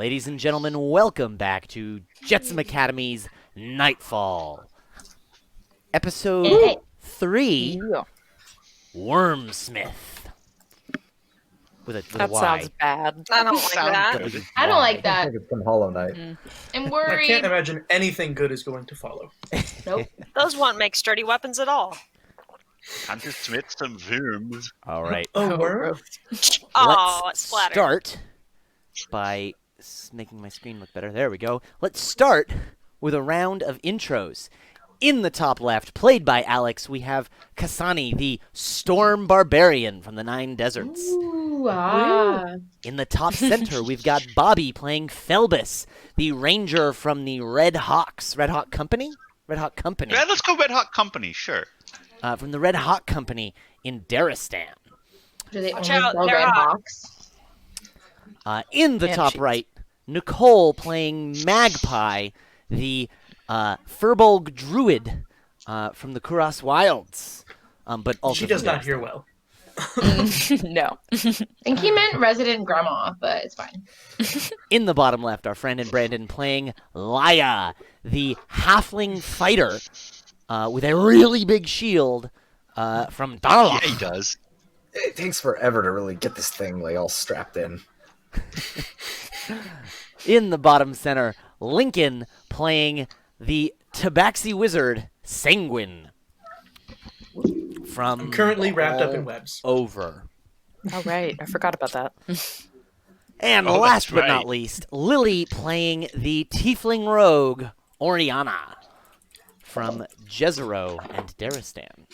Ladies and gentlemen, welcome back to Jetsam Academy's Nightfall. Episode 3, Wyrmsmith. With a That Y. sounds bad. I don't like that. I don't like I that. think it's from Hollow Knight. I'm I worried. can't imagine anything good is going to follow. Nope. Those won't make sturdy weapons at all. Time to smith some worms. All right. Oh, worm? Oh, Let's it's flattered. start by making my screen look better. There we go. Let's start with a round of intros. In the top left, played by Alex, we have Kasani, the Storm Barbarian from the Nine Deserts. Ooh, In the top center, we've got Bobby playing Felbus, the Ranger from the Red Hawks. Red Hawk Company? Red Hawk Company. Yeah, let's go Red Hot Company, sure. From the Red Hawk Company in Daristan. Do they Watch only out, sell they're red hot. box? In the And top cheese. right, Nicole playing Magpie, the Furbolg Druid from the Kuras Wilds. But also She does from not Daristan. hear well. No. I think he meant resident grandma, but it's fine. In the bottom left, our friend and Brandon playing Laya, the halfling fighter with a really big shield from Donalach. Yeah, he does. It takes forever to really get this thing like all strapped in. In the bottom center, Lincoln playing the Tabaxi wizard Sanguine from I'm currently wrapped up in all webs. over. Oh, right. I forgot about that. And Oh, last that's but not right. least, Lily playing the Tiefling rogue Oriana from Jezero and Daristan.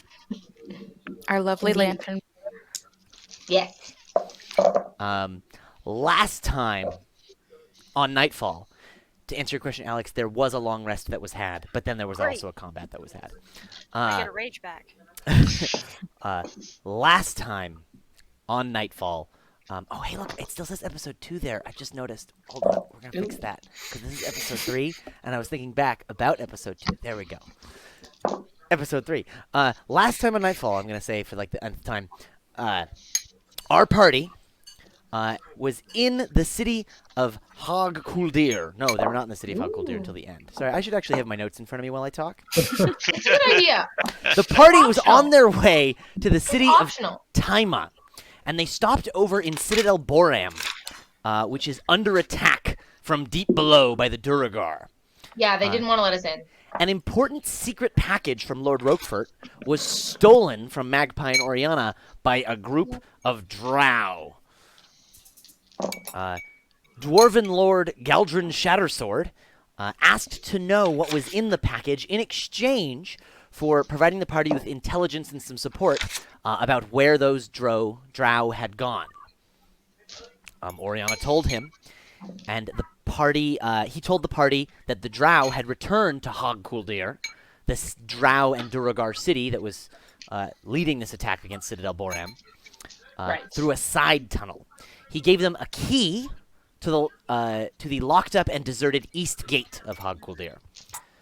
Our lovely lantern. Yes. Last time on Nightfall, to answer your question, Alex, there was a long rest that was had, but then there was Great. also a combat that was had. I get a rage back. Last time on Nightfall, oh hey look, it still says episode 2 there. I just noticed. Hold on, we're gonna fix that because this is episode 3, and I was thinking back about episode 2. There we go. Episode 3. Last time on Nightfall, I'm gonna say for like the nth time, our party was in the city of Hagh Kuldir. No, they were not in the city of Hagh Kuldir until the end. Sorry, I should actually have my notes in front of me while I talk. Good idea. The party was Optional. on their way to the city of Optional. Taima, and they stopped over in Citadel Boram, which is under attack from deep below by the Duragar. Yeah, they didn't want to let us in. An important secret package from Lord Roquefort was stolen from Magpie and Oriana by a group of Drow. Dwarven Lord Galdrin Shattersword asked to know what was in the package in exchange for providing the party with intelligence and some support about where those Drow had gone. Oriana told him, and the party he told the party that the Drow had returned to Hagh Kuldir, this Drow and Duragar city that was leading this attack against Citadel Boram, Right. through a side tunnel. He gave them a key to the locked up and deserted east gate of Hagh Kuldir.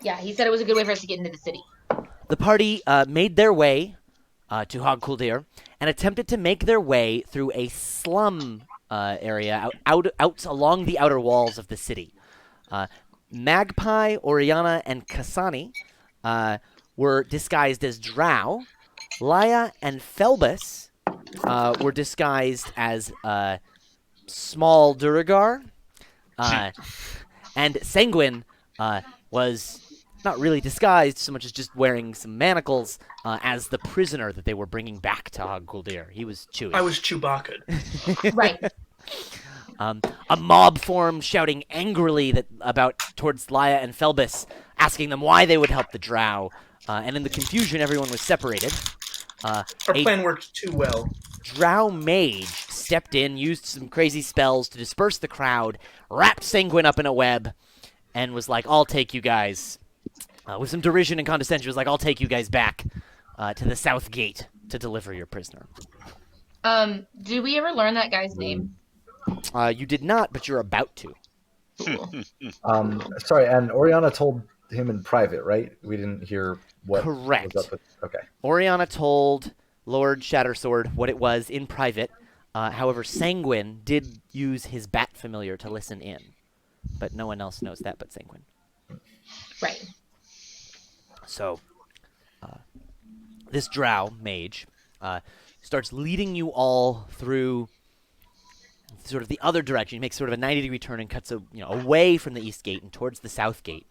Yeah, he said it was a good way for us to get into the city. The party made their way to Hagh Kuldir and attempted to make their way through a slum area out along the outer walls of the city. Magpie, Oriana, and Kasani were disguised as Drow. Laya and Felbus were disguised as small Duragar. And Sanguine was not really disguised so much as just wearing some manacles as the prisoner that they were bringing back to Hagh Kuldir. He was Chewie. I was Chewbacca. Right. A mob formed shouting angrily towards Laya and Felbus, asking them why they would help the Drow. And in the confusion, everyone was separated. Our A plan worked too well. Drow mage stepped in, used some crazy spells to disperse the crowd, wrapped Sanguine up in a web, and was like, I'll take you guys. With some derision and condescension, was like, I'll take you guys back to the south gate to deliver your prisoner. Did we ever learn that guy's name? You did not, but you're about to. Cool. Sorry, and Oriana told him in private, right? We didn't hear what Correct. was up with... Okay. Oriana told Lord Shattersword what it was in private. However, Sanguine did use his bat familiar to listen in. but no one else knows that but Sanguine. Right. So, this drow mage starts leading you all through sort of the other direction. He makes sort of a 90-degree turn and cuts away from the east gate and towards the south gate,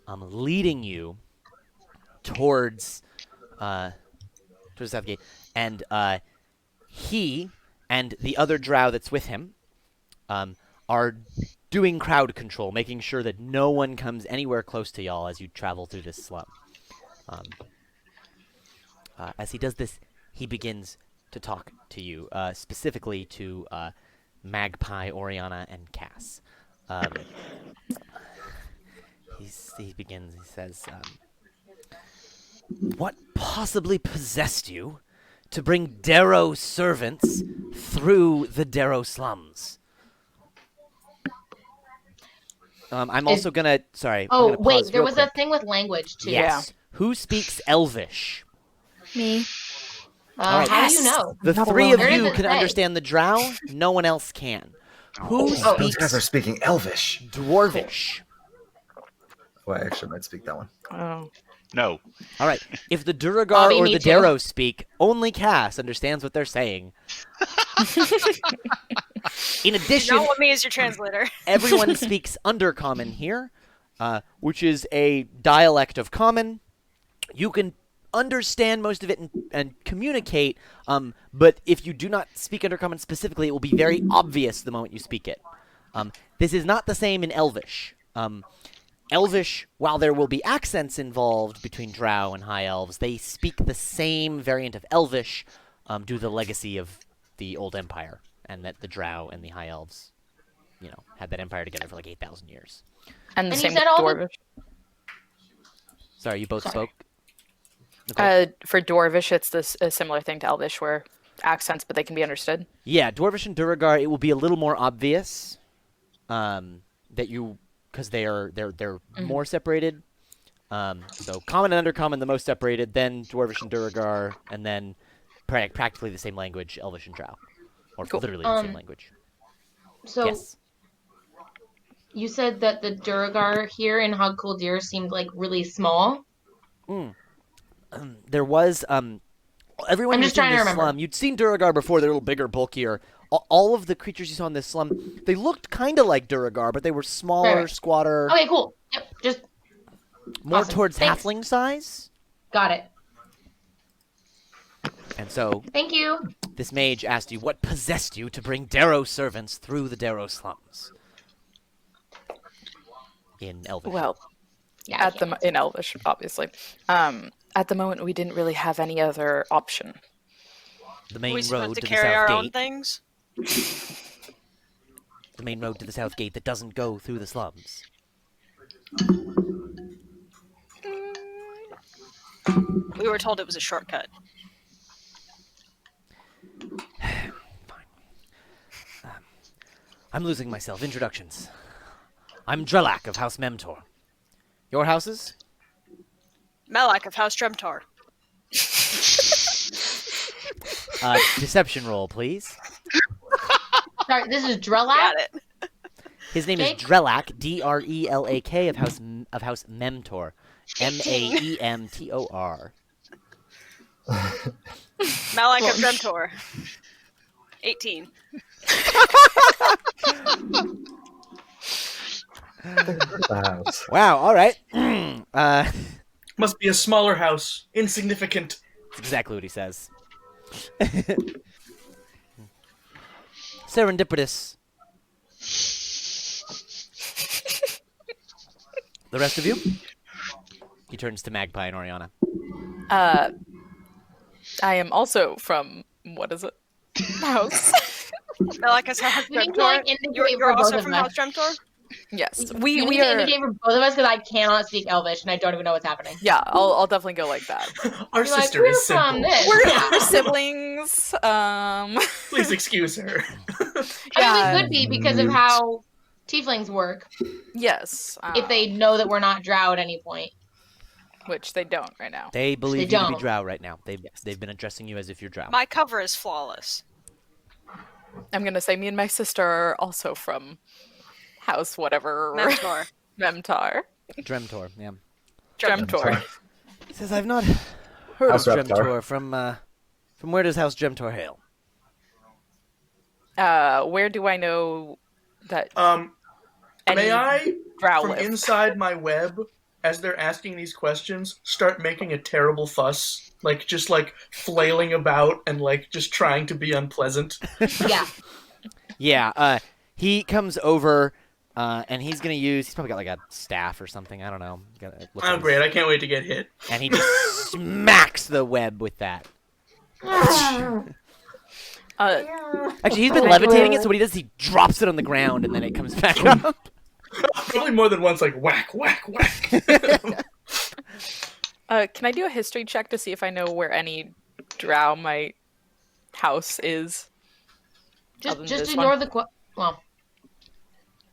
leading you towards the south gate. And he and the other drow that's with him are doing crowd control, making sure that no one comes anywhere close to y'all as you travel through this slum. As he does this, he begins to talk to you, specifically to Magpie, Oriana, and Cass. He says, what possibly possessed you to bring Derro servants through the Derro slums? I'm also gonna, sorry. I'm Oh, gonna wait, pause there real was quick. a thing with language, too. Yes. Who speaks Elvish? Me. All right. How do you know? The Not three alone. of Where you does it can say? understand the Drow. No one else can. Who Those speaks guys are speaking Elvish. Dwarvish? Well, I actually might speak that one. Oh. No. All right. If the Duragar Bobby, or me the too. Derro speak, only Cass understands what they're saying. In addition, Not want me as your translator. everyone speaks Undercommon here, which is a dialect of Common. You can understand most of it and communicate, but if you do not speak Undercommon specifically, it will be very obvious the moment you speak it. This is not the same in Elvish. Elvish, while there will be accents involved between Drow and High Elves, they speak the same variant of Elvish due to the legacy of the Old Empire, and that the Drow and the High Elves, had that empire together for like 8,000 years. And the And you same said with all the- Dwarvish. Sorry, you both Sorry. spoke? Nicole? For Dwarvish, it's a similar thing to Elvish, where accents, but they can be understood. Yeah, Dwarvish and Duragar, it will be a little more obvious that you, because they're more separated. So Common and Undercommon, the most separated, then Dwarvish and Duragar, and then practically the same language, Elvish and Drow, or Cool. literally the same language. So Yes. you said that the Duragar here in Hagh Kuldir seemed like really small. There was everyone I'm who's just in trying to this remember. slum. You'd seen Duragar before; they're a little bigger, bulkier. All of the creatures you saw in this slum, they looked kind of like Duragar, but they were smaller, Right. squatter, Okay, cool. Yep, just more awesome. towards Thanks. halfling size. got it. And so Thank you. this mage asked you, what possessed you to bring Derro servants through the Derro slums? In Elvish. Well, Yeah. I at the can't. in Elvish, obviously. At the moment, we didn't really have any other option. the Are main we road supposed to to the carry our south own gate. things? The main road to the south gate that doesn't go through the slums. We were told it was a shortcut. I'm losing myself. Introductions. I'm Drelak of House Memtor. Your houses? Malak of House Dremtar. Deception roll, please. Sorry, this is Drelak. Got it. His name is Jake? Drelak, Drelak of House Memtor, Maemtor. Malak of Dremtor. 18. The house. Wow. All right. Must be a smaller house. Insignificant. That's exactly what he says. Serendipitous. The rest of you? He turns to Magpie and Oriana. I am also from, what is it? House. Malak of House You need to like Dremtor. indicate You're for both also of from us. House Dremtor? Yes, You we need to are. indicate for both of us because I cannot speak Elvish and I don't even know what's happening. Yeah, I'll definitely go like that. Our You're like, sister we're is from simple. this. We're siblings. Please excuse her. I mean, we could be because of how tieflings work. Yes. If they know that we're not drow at any point. Which they don't right now. They believe They you to be don't. Drow right now. They've been addressing you as if you're Drow. My cover is flawless. I'm gonna say me and my sister are also from House whatever. Mentor. Memtar. Dremtor, yeah. Dremtor. He says, I've not heard House of Reptar. Dremtor. From where does House Dremtor hail? Where do I know that any May I, drow from live? inside my web, as they're asking these questions, start making a terrible fuss? Like, just, like, flailing about and, like, just trying to be unpleasant? Yeah. Yeah, he comes over, and he's going to use... He's probably got, like, a staff or something. I don't know. Oh, great. I can't wait to get hit. And he just smacks the web with that. Actually, he's been levitating it, so what he does is he drops it on the ground, and then it comes back up. Probably more than once, like, whack, whack, whack. Can I do a history check to see if I know where any drow my house is? Other than Just this ignore one? the well,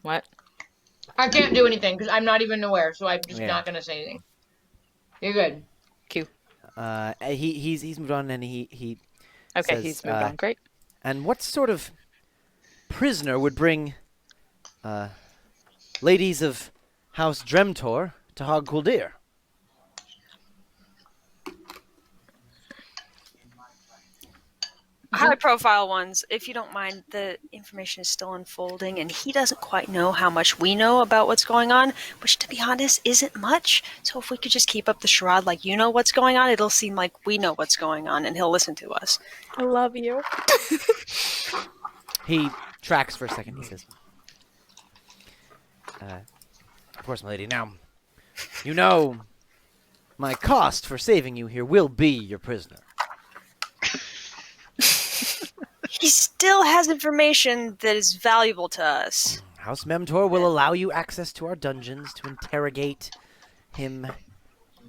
What? I can't do anything because I'm not even aware, so I'm just Yeah. not gonna say anything. You're good. Q. He's moved on, and he Okay, says, he's moved on. Great. And what sort of prisoner would bring ladies of House Dremtor to Hagh Kuldir? High-profile ones, if you don't mind. The information is still unfolding, and he doesn't quite know how much we know about what's going on, which, to be honest, isn't much. So if we could just keep up the charade like you know what's going on, it'll seem like we know what's going on, and he'll listen to us. I love you. He tracks for a second. He says, of course, my lady. Now, you know, my cost for saving you here will be your prisoner. He still has information that is valuable to us. House Memtor will allow you access to our dungeons to interrogate him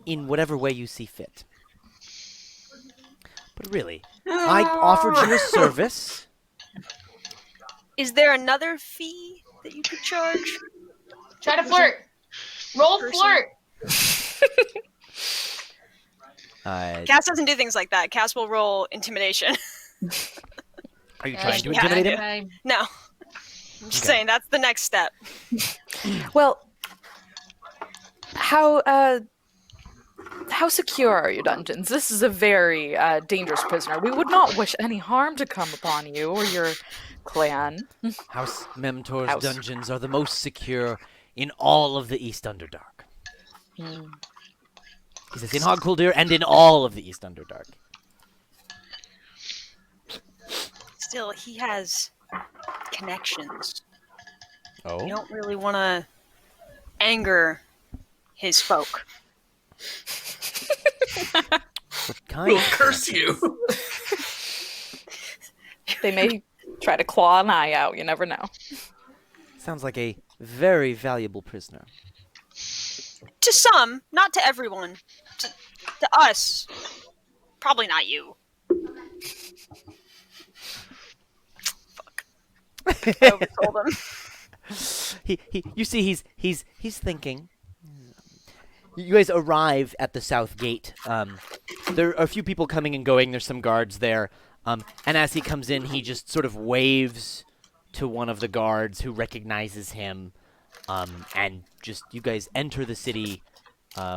in whatever way you see fit. But really, I offered you a service. Is there another fee that you could charge? Try to flirt. Roll flirt. Cass doesn't do things like that. Cass will roll intimidation. Are you trying to Yeah, intimidate him? Okay. No. I'm just saying, that's the next step. Well, how secure are your dungeons? This is a very dangerous prisoner. We would not wish any harm to come upon you or your clan. House Memtor's dungeons are the most secure in all of the East Underdark. He says in Hagh Kuldir and in all of the East Underdark. Still, he has connections. Oh? You don't really want to anger his folk. What kind We'll of curse connections? you. They may try to claw an eye out. You never know. Sounds like a very valuable prisoner. To some, not to everyone. To us. Probably not you. Fuck. I overtold him. You see, he's thinking. You guys arrive at the south gate. There are a few people coming and going. There's some guards there. And as he comes in, he just sort of waves to one of the guards who recognizes him. And just, you guys enter the city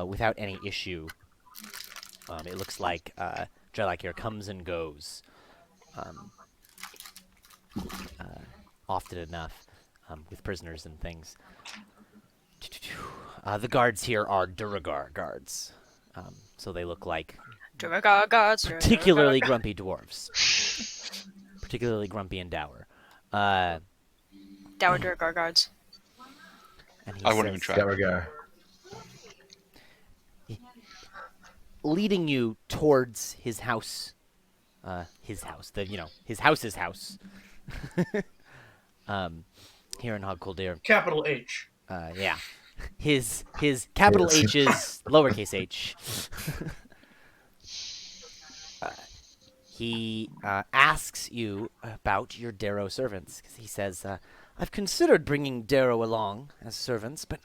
without any issue. It looks like Jelak here comes and goes. Often enough with prisoners and things. The guards here are Duragar guards. So they look like particularly grumpy dwarves. Particularly grumpy and dour. Dour Durgar guards. And he I wouldn't even says, try. There we go. leading you towards his house. His house's house. Here in Hagh Kuldir. Capital H. Yeah. His capital Yes. H is lowercase h. He asks you about your Derro servants. 'Cause he says, I've considered bringing Derro along as servants, but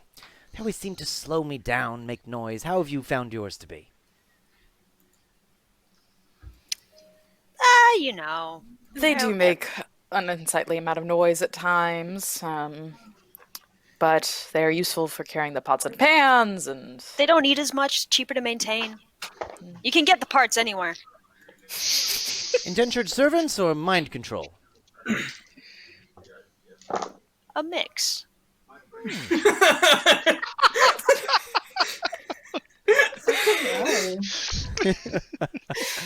they always seem to slow me down, make noise. How have you found yours to be? You know. They do make an unsightly amount of noise at times. but they're useful for carrying the pots and pans, and They don't need as much. Cheaper to maintain. You can get the parts anywhere. Indentured servants or mind control? A mix.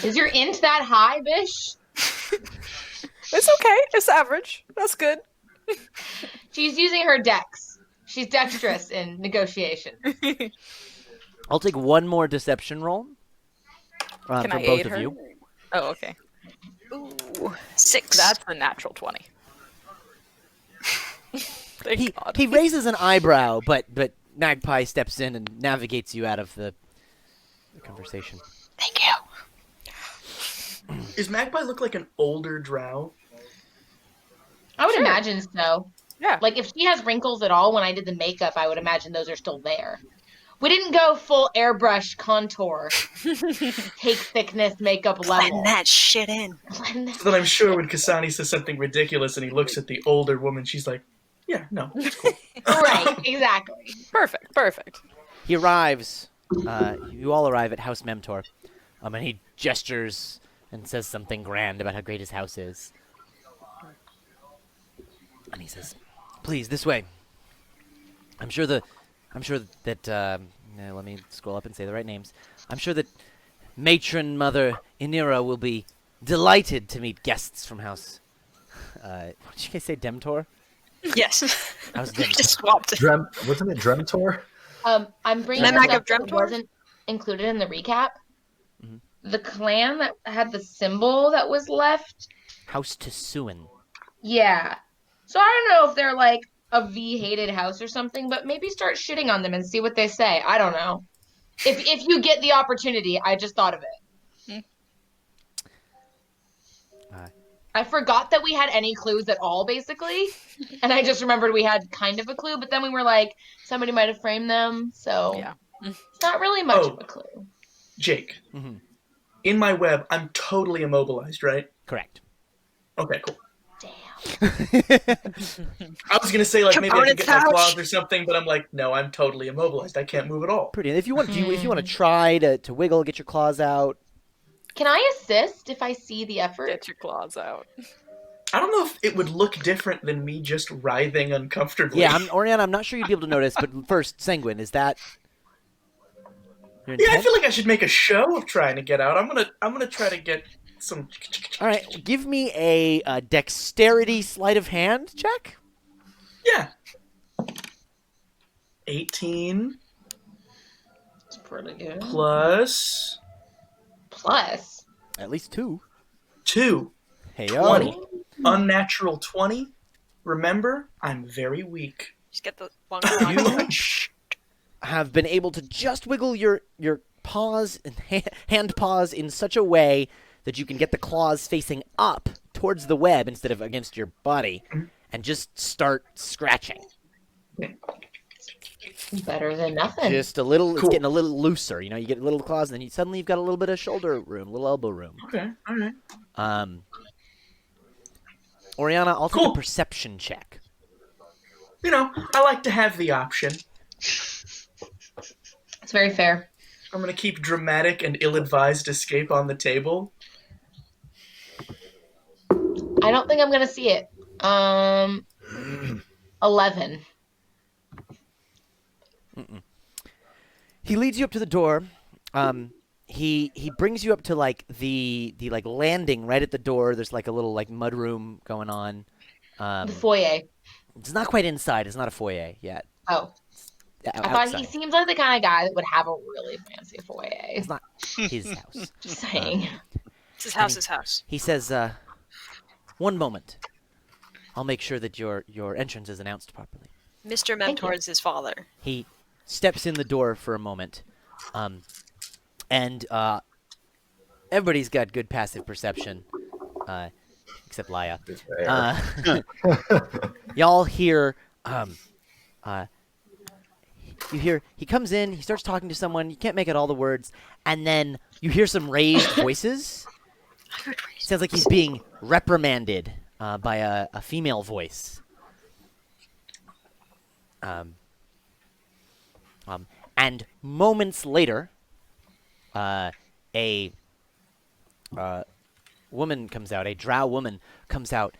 Is your int that high, Bish? it's okay. It's average. That's good. She's using her dex. She's dexterous in negotiation. I'll take one more deception roll Can from I both aid of her? you. Oh, okay. Ooh, 6. That's a natural 20. Thank God. He raises an eyebrow, but Magpie steps in and navigates you out of the conversation. Thank you. Does Magpie look like an older drow? I would Sure. imagine so. Yeah. Like, if she has wrinkles at all, when I did the makeup, I would imagine those are still there. We didn't go full airbrush contour, take thickness makeup level. Blend that shit in. Blend that. But I'm sure when Kasani says something ridiculous and he looks at the older woman, she's like, yeah, no, it's cool. Right, exactly. Perfect. He arrives. You all arrive at House Memtor, and he gestures and says something grand about how great his house is. And he says, "Please, this way." I'm sure that. Let me scroll up and say the right names. I'm sure that Matron Mother Inira will be delighted to meet guests from House. What did you guys say, Demtor? Yes. House We Demtor. just swapped it. Wasn't it Dremtor? I'm bringing Can I this back up up that Dremtor? wasn't included in the recap. Mhm. The clan that had the symbol that was left. House Tsuin. Yeah. So I don't know if they're like a V-hated house or something, but maybe start shitting on them and see what they say. I don't know. If you get the opportunity, I just thought of it. I forgot that we had any clues at all, basically. And I just remembered we had kind of a clue, but then we were like, somebody might have framed them, so Yeah. it's not really much Oh. of a clue. Jake, Mhm. in my web, I'm totally immobilized, right? Correct. Okay, cool. Damn. I was gonna say like maybe I can Components get my pouch. claws or something, but I'm like, no, I'm totally immobilized. I can't move at all. Pretty. If you want to try to wiggle, get your claws out. Can I assist if I see the effort? Get your claws out. I don't know if it would look different than me just writhing uncomfortably. Yeah, Oriana, I'm not sure you'd be able to notice, but first, Sanguine, is that your Yeah, I intent? feel like I should make a show of trying to get out. I'm gonna try to get some. All right, give me a dexterity sleight of hand check. Yeah. 18 It's pretty good. plus Plus. At least 2. 2. Hey, 20. Unnatural 20. Remember, I'm very weak. Just get the one. You have been able to just wiggle your paws and hand paws in such a way that you can get the claws facing up towards the web instead of against your body, and just start scratching. Better than nothing. Just a little. It's Cool. getting a little looser. You know, you get little claws, and then suddenly you've got a little bit of shoulder room, little elbow room. Okay, alright. Oriana, I'll take Cool. a perception check. You know, I like to have the option. It's very fair. I'm gonna keep dramatic and ill-advised escape on the table. I don't think I'm gonna see it. 11. He leads you up to the door. He brings you up to like the like landing right at the door. There's like a little like mud room going on. The foyer. It's not quite inside. It's not a foyer yet. Oh. I thought Outside. he seems like the kind of guy that would have a really fancy foyer. It's not his house. Just saying. It's his house. His house. He says, "One moment. I'll make sure that your entrance is announced properly." Mr. Thank you. Mentor is his father. He steps in the door for a moment, and everybody's got good passive perception, except Laya. Y'all hear, you hear, he comes in, he starts talking to someone, you can't make out all the words, and then you hear some raised voices. Sounds like he's being reprimanded by a female voice. And moments later, a woman comes out, a drow woman comes out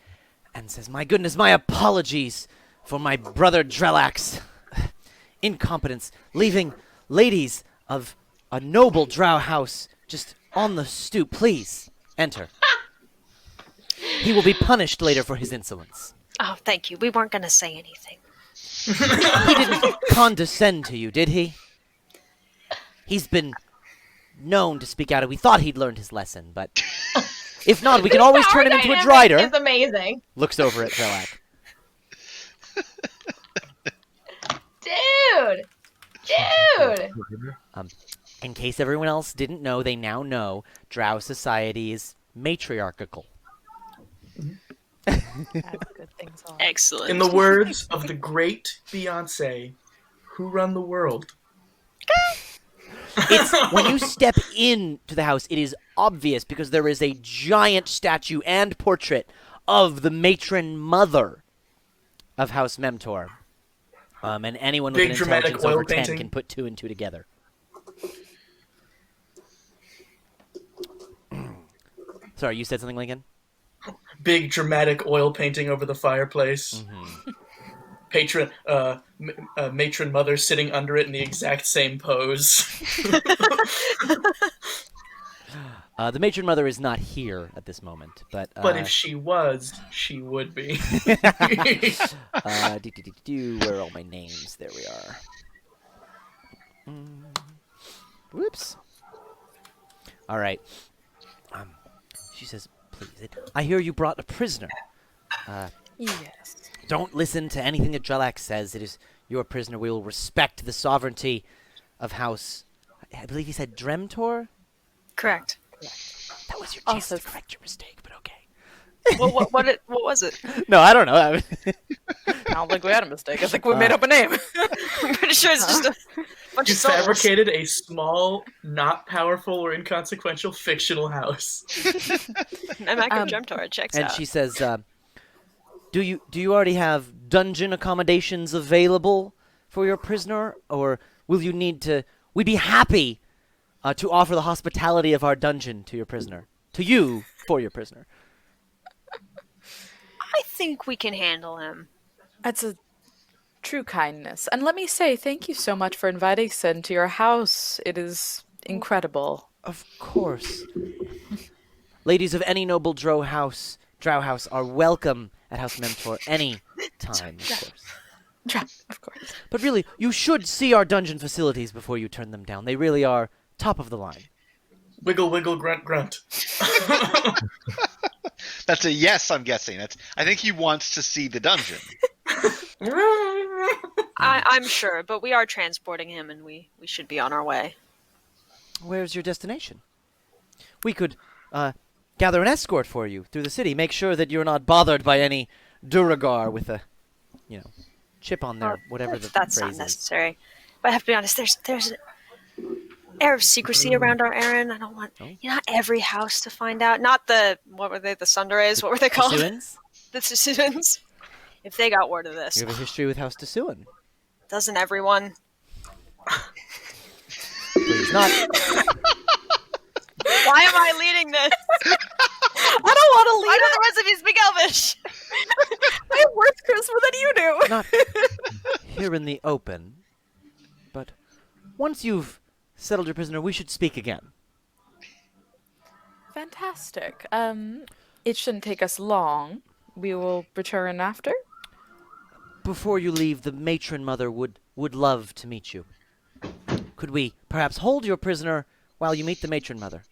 and says, "My goodness, my apologies for my brother Drellak's incompetence, leaving ladies of a noble drow house just on the stoop. Please, enter. He will be punished later for his insolence." Oh, thank you. We weren't going to say anything. He didn't condescend to you, did he? He's been known to speak out, and we thought he'd learned his lesson, but if not, we can always turn him into a drider. It's amazing. Looks over at Drellak. Dude! In case everyone else didn't know, they now know Drow society is matriarchal. As good things are. Excellent. In the words of the great Beyonce, who run the world? It's when you step into the house, it is obvious because there is a giant statue and portrait of the matron mother of House Memtor. And anyone with Big an dramatic intelligence over oil 10 painting. can put 2 and 2 together. Sorry, you said something, Lincoln? Big dramatic oil painting over the fireplace. Matron mother sitting under it in the exact same pose. The matron mother is not here at this moment, but But if she was, she would be. where are all my names? There we are. Whoops. All right. She says, "Please, I hear you brought a prisoner. Yes. Don't listen to anything that Drellak says. It is your prisoner. We will respect the sovereignty of House. I believe he said Dremtor. Correct. That was your chance Also- to correct your mistake, but okay. What was it? No, I don't know. I don't think we had a mistake. I think we made up a name. I'm pretty sure it's just a bunch You of souls. fabricated a small, not powerful or inconsequential fictional house. I'm not going to jump to it. Checks And out. she says, "Do you already have dungeon accommodations available for your prisoner, or will you need to? We'd be happy to offer the hospitality of our dungeon to your prisoner, to you for your prisoner." I think we can handle him. That's a true kindness. And let me say, thank you so much for inviting us into your house. It is incredible. Of course. Ladies of any noble drow house are welcome at House Memtor any time, of course. Of course. But really, you should see our dungeon facilities before you turn them down. They really are top of the line. Wiggle, wiggle, grunt, grunt. That's a yes, I'm guessing. I think he wants to see the dungeon. I'm sure, but we are transporting him, and we should be on our way. Where's your destination? We could gather an escort for you through the city. Make sure that you're not bothered by any Duragar with a, chip on their whatever the That's phrase not necessary. But I have to be honest, there's an air of secrecy around our errand. I don't want not every house to find out. Not the what were they? The Sunderays? What were they called? Suins? The Susuans. If they got word of this, You have a history with House Suin. doesn't everyone? Please not. Why am I leading this? I don't want to Why do the rest of you speak Elvish? I have worse charisma than you do. Not here in the open. But once you've settled your prisoner, we should speak again. Fantastic. It shouldn't take us long. We will return after. Before you leave, the matron mother would love to meet you. Could we perhaps hold your prisoner while you meet the matron mother?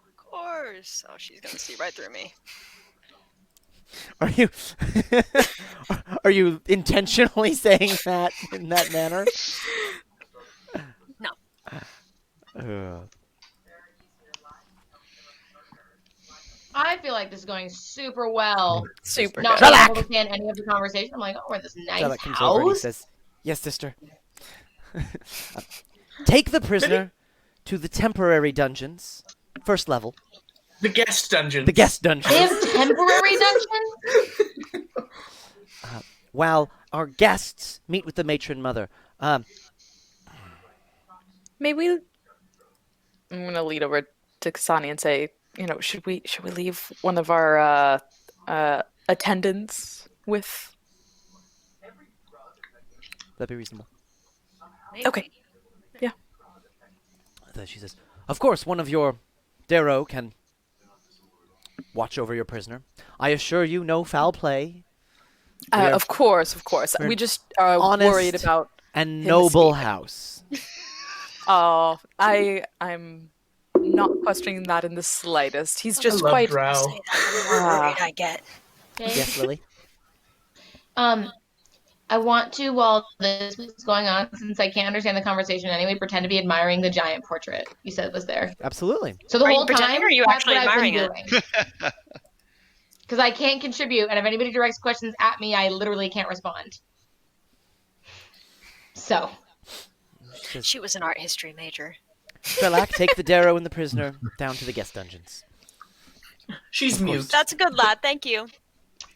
Of course. Oh, she's gonna see right through me. Are you are you intentionally saying that in that manner? No. I feel like this is going super well. Super Not good. being able to understand any of the conversation. I'm like, oh, we're in this nice Sherlock comes over and he house. says, "Yes, sister. Take the prisoner to the temporary dungeons, first level, The guest dungeon. the guest dungeon. They have temporary dungeons? while our guests meet with the matron mother. May we? I'm gonna lead over to Kasani and say, should we leave one of our attendants with? That'd be reasonable. Maybe. Okay. Yeah. Then she says, "Of course, one of your Derro can watch over your prisoner. I assure you, no foul play. are Of course. We're We just are honest worried about and him noble escaping. house." Oh, I'm not questioning that in the slightest. He's just love quite. Drow. Say that, the more worried I get. Okay. Yes, Lily? I want to, while this is going on, since I can't understand the conversation anyway, pretend to be admiring the giant portrait you said was there. Absolutely. So the Are you whole pretending, time, or are you that's actually what I've been admiring doing. Because I can't contribute, and if anybody directs questions at me, I literally can't respond. So, She says, She was an art history major. "Trelac, take the Derro and the prisoner down to the guest dungeons." She's Of course. mute. That's a good lad. Thank you.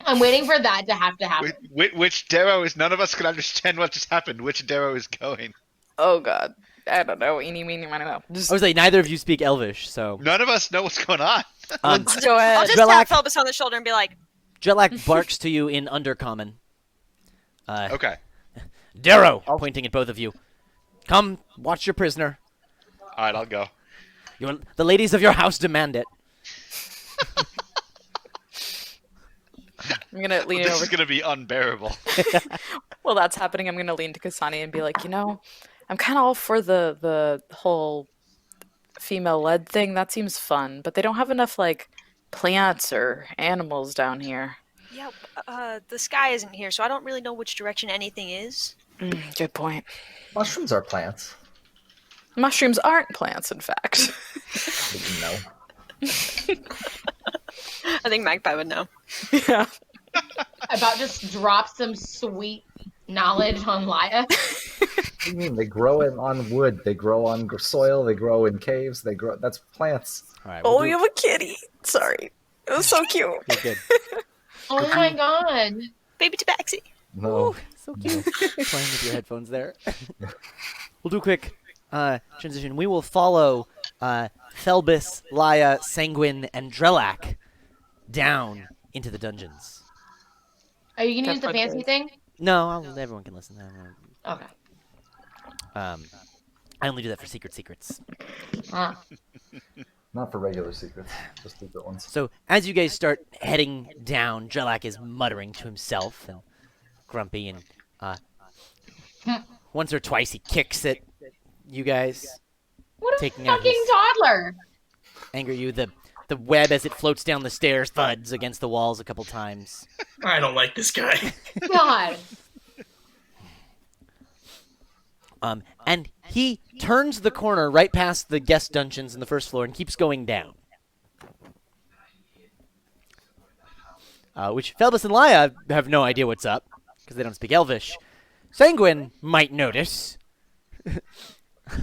I'm waiting for that to happen. Which Darrow is? None of us can understand what just happened. Which Darrow is going? Oh God, I don't know. Eeny, meeny, miny, mo. Just I was like, neither of you speak Elvish, so... None of us know what's going on. let's go ahead. I'll just Drelak- tap Phelps on the shoulder and be like, Jelak barks to you in Undercommon. Okay. Derro, pointing at both of you. "Come, watch your prisoner. All right, I'll go. The ladies of your house demand it." I'm gonna lean This over. is gonna be unbearable. While that's happening, I'm gonna lean to Kasani and be like, I'm kind of all for the whole female-led thing. That seems fun, but they don't have enough like plants or animals down here. yeah, the sky isn't here, so I don't really know which direction anything is. Good point. Mushrooms are plants. Mushrooms aren't plants, in fact. Didn't know. I think Magpie would know. Yeah. About just drop some sweet knowledge on Laya. What do you mean? They grow on wood. They grow on soil. They grow in caves. They grow. That's plants. All right, Oh, you have a kitty. Sorry. It was so cute. You're good. Oh my god. Baby Tabaxi. No. So cute. Playing with your headphones there. We'll do a quick transition. We will follow Thelbis, Laya, Sanguine, and Drelak down into the dungeons. Are you gonna use the That's fancy okay. thing? No, everyone can listen. Okay. I only do that for secrets. Not for regular secrets. Just secret ones. So as you guys start heading down, Drelak is muttering to himself and grumpy, and once or twice he kicks at you guys, What a Taking out fucking his- toddler! anger you. The web as it floats down the stairs thuds against the walls a couple times. I don't like this guy. God. And he turns the corner right past the guest dungeons in the first floor and keeps going down. Which Phelbis and Laya have no idea what's up, because they don't speak Elvish. Sanguine might notice.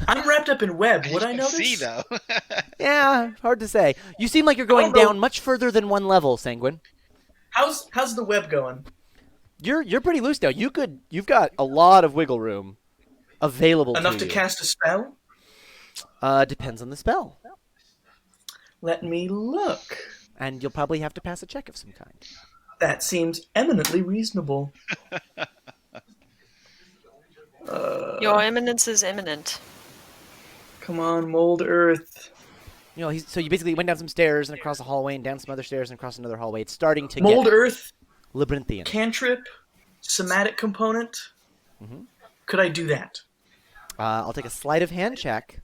I'm wrapped up in web. Would I You can notice? see though. Yeah, hard to say. You seem like you're going Oh, no. down much further than one level, Sanguine. How's the web going? You're pretty loose now. You've got a lot of wiggle room available Enough to to you. cast a spell? Depends on the spell. Let me look. And you'll probably have to pass a check of some kind. That seems eminently reasonable. Your eminence is imminent. Come on, mold earth. You know, so you basically went down some stairs and across a hallway and down some other stairs and across another hallway. It's starting to Mold get earth, labyrinthian. cantrip, somatic component. Mhm. Could I do that? I'll take a sleight of hand check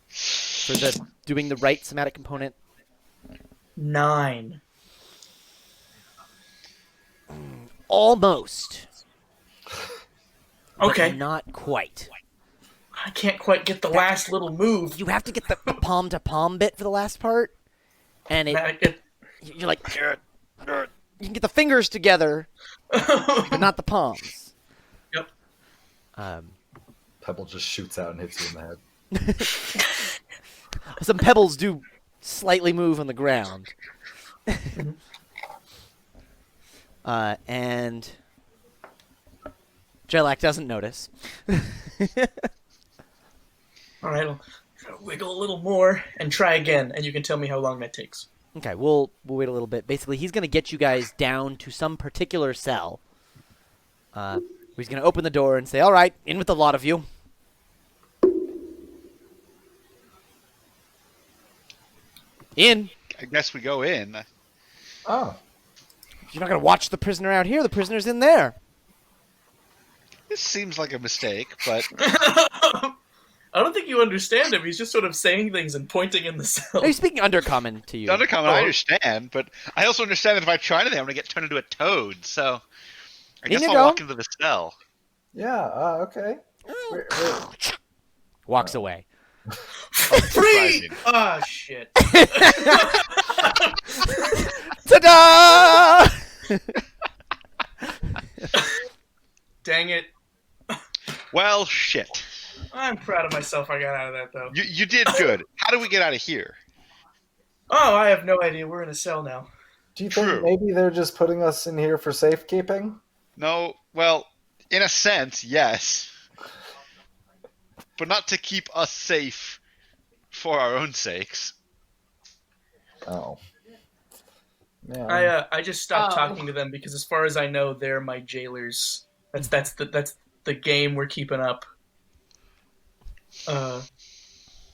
for doing the right somatic component. 9. Almost. but Okay. not quite. I can't quite get the last little move. You have to get the palm to palm bit for the last part, and you're like, you can get the fingers together, but not the palms. Yep. Pebble just shoots out and hits you in the head. Some pebbles do slightly move on the ground. And Jelak doesn't notice. All right, I'll wiggle a little more and try again, and you can tell me how long that takes. Okay, we'll wait a little bit. Basically, he's going to get you guys down to some particular cell. He's going to open the door and say, all right, in with the lot of you. In. I guess we go in. Oh. You're not going to watch the prisoner out here. The prisoner's in there. This seems like a mistake, but I don't think you understand him. He's just sort of saying things and pointing in the cell. No, he's speaking Undercommon to you. Undercommon, I understand, but I also understand that if I try anything, I'm going to get turned into a toad, so I guess you I'll go. walk into the cell. Yeah, okay. Walks away. Free! Ah, shit. Ta-da! Dang it. Well, shit. I'm proud of myself I got out of that, though. You did good. How do we get out of here? Oh, I have no idea. We're in a cell now. Do you True. think maybe they're just putting us in here for safekeeping? No, well, in a sense, yes. But not to keep us safe for our own sakes. Oh. Man. I just stopped talking to them because, as far as I know, they're my jailers. That's the game we're keeping up.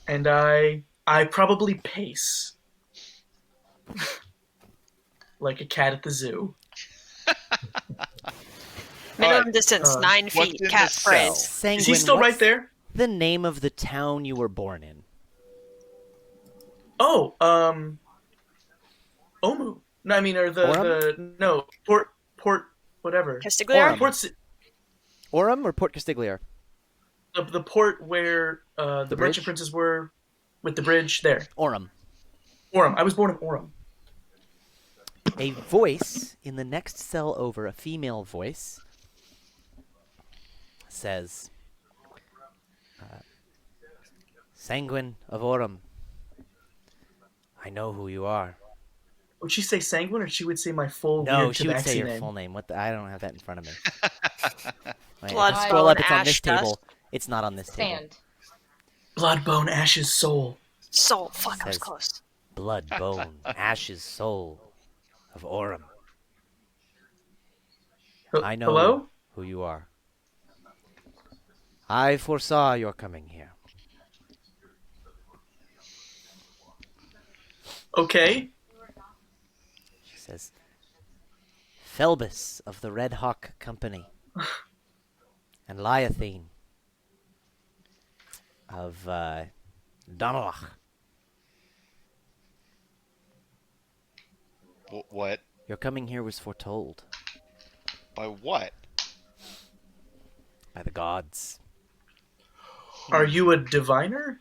And I probably pace like a cat at the zoo. Minimum distance 9 what's feet. in Cat the cell? phrase. Sanguine, Is he still what's right there? the name of the town you were born in? Oh, Omu. No, I mean, or Port, whatever. Castigliar? Port, Orem or Port Castigliar? the port where the bridge? merchant princes were with the bridge there. Orem. Orem. I was born in Orem. A voice in the next cell over, a female voice, says, Sanguine of Orem, I know who you are. Would she say Sanguine, or she would say my full No, weird she would say Tabaxi your name? full name. I don't have that in front of me. Wait, Blood, if I scroll up, bone, it's on this ash, dust. table. It's not on this table. Sand. Blood, bone, ashes, soul. Soul. Fuck, I was Says- close. Blood, bone, ashes, soul of Orem. I know Hello? who you are. I foresaw your coming here. Okay. She says, Phelbus of the Red Hawk Company, and Liathene of Donalach. What? Your coming here was foretold By what? by the gods. Are you a diviner?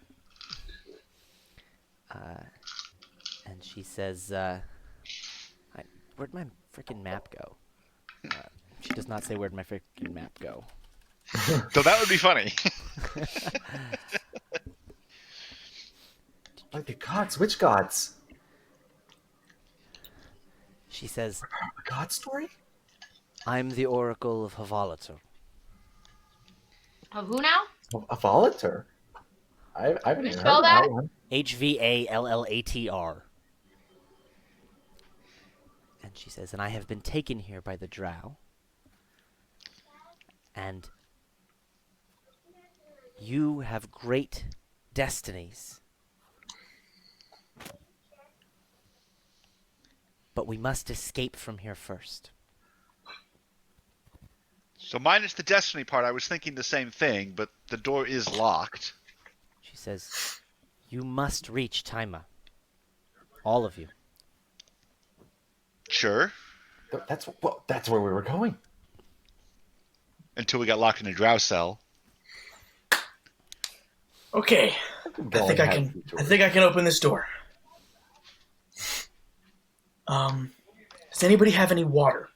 And she says, where'd my freaking map go? She does not say where'd my freaking map go. So that would be funny. Like the gods? Which gods? She says, A god story? I'm the Oracle of Havalator. Of who now? A volator? I haven't even heard spell of that that? one. Hvallatr. And she says, and I have been taken here by the Drow. And you have great destinies. But we must escape from here first. So minus the destiny part, I was thinking the same thing, but the door is locked. She says, you must reach Taima. All of you. Sure. That's where we were going. Until we got locked in a drow cell. Okay. I think I can open this door. Does anybody have any water?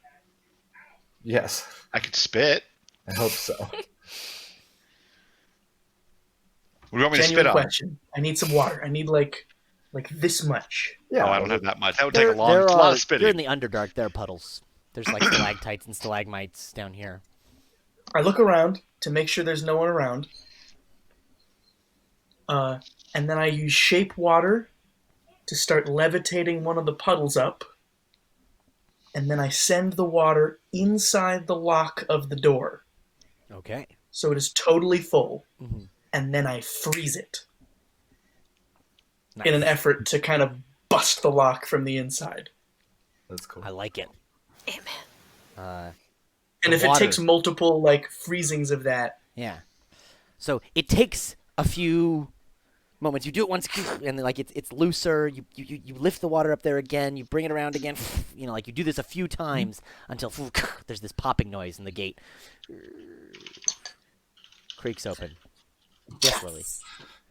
Yes, I could spit. I hope so. What do you want me to spit Genuine on? question. I need some water. I need like this much. Yeah, Oh, I don't have that much. That would take a lot of You're in spitting. the Underdark. There are puddles There's like stalactites and stalagmites down here. I look around to make sure there's no one around. And then I use shape water to start levitating one of the puddles up. And then I send the water inside the lock of the door. Okay. So it is totally full. Mm-hmm. And then I freeze it Nice. in an effort to kind of bust the lock from the inside. That's cool. I like it. Amen. And if water. it takes multiple like freezings of that, Yeah. So it takes a few moments. You do it once, and like it's looser. You lift the water up there again. You bring it around again. You know, like you do this a few times until there's this popping noise in the gate. Creaks open. Yes, Lily.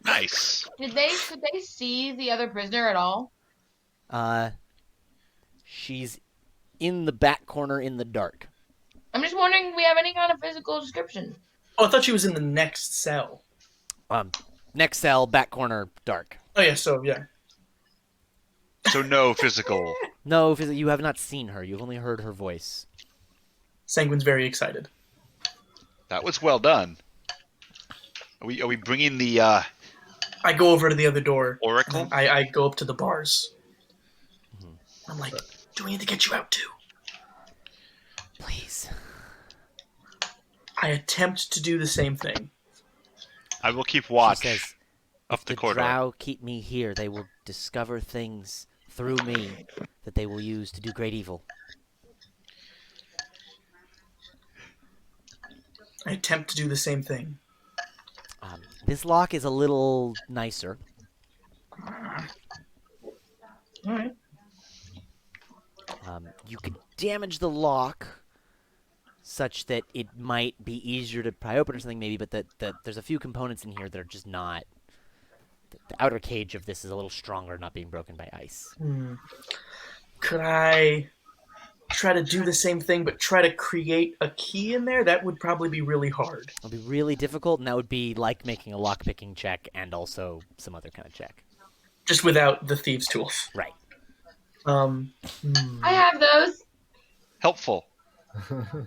Nice. Could they see the other prisoner at all? She's in the back corner in the dark. I'm just wondering if we have any kind of physical description. oh, I thought she was in the next cell. Next cell, back corner, dark. Oh yeah, so yeah. So no physical. No, you have not seen her. You've only heard her voice. Sanguine's very excited. That was well done. Are we bringing the I go over to the other door. oracle? And I go up to the bars. I'm like, do we need to get you out too? Please. I attempt to do the same thing. I will keep She watch says, of if the the corridor. Drow keep me here, they will discover things through me that they will use to do great evil. I attempt to do the same thing. This lock is a little nicer. Alright. You could damage the lock such that it might be easier to pry open or something maybe, but there's a few components in here that are just not... The outer cage of this is a little stronger, not being broken by ice. Could I try to do the same thing but try to create a key in there? That would probably be really hard. It'll be really difficult, and that would be like making a lock-picking check and also some other kind of check. Just without the thieves' tools. Right. I have those. Helpful. Could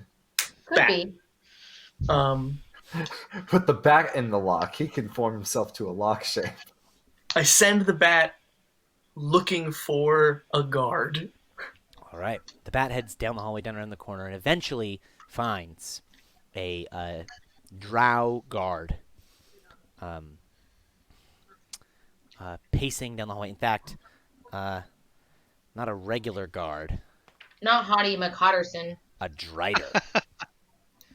Bat. be. Put the bat in the lock. He can form himself to a lock shape. I send the bat looking for a guard. All right. The bat heads down the hallway, down around the corner, and eventually finds a drow guard pacing down the hallway. In fact, not a regular guard, Not Hottie McHotterson. a drider,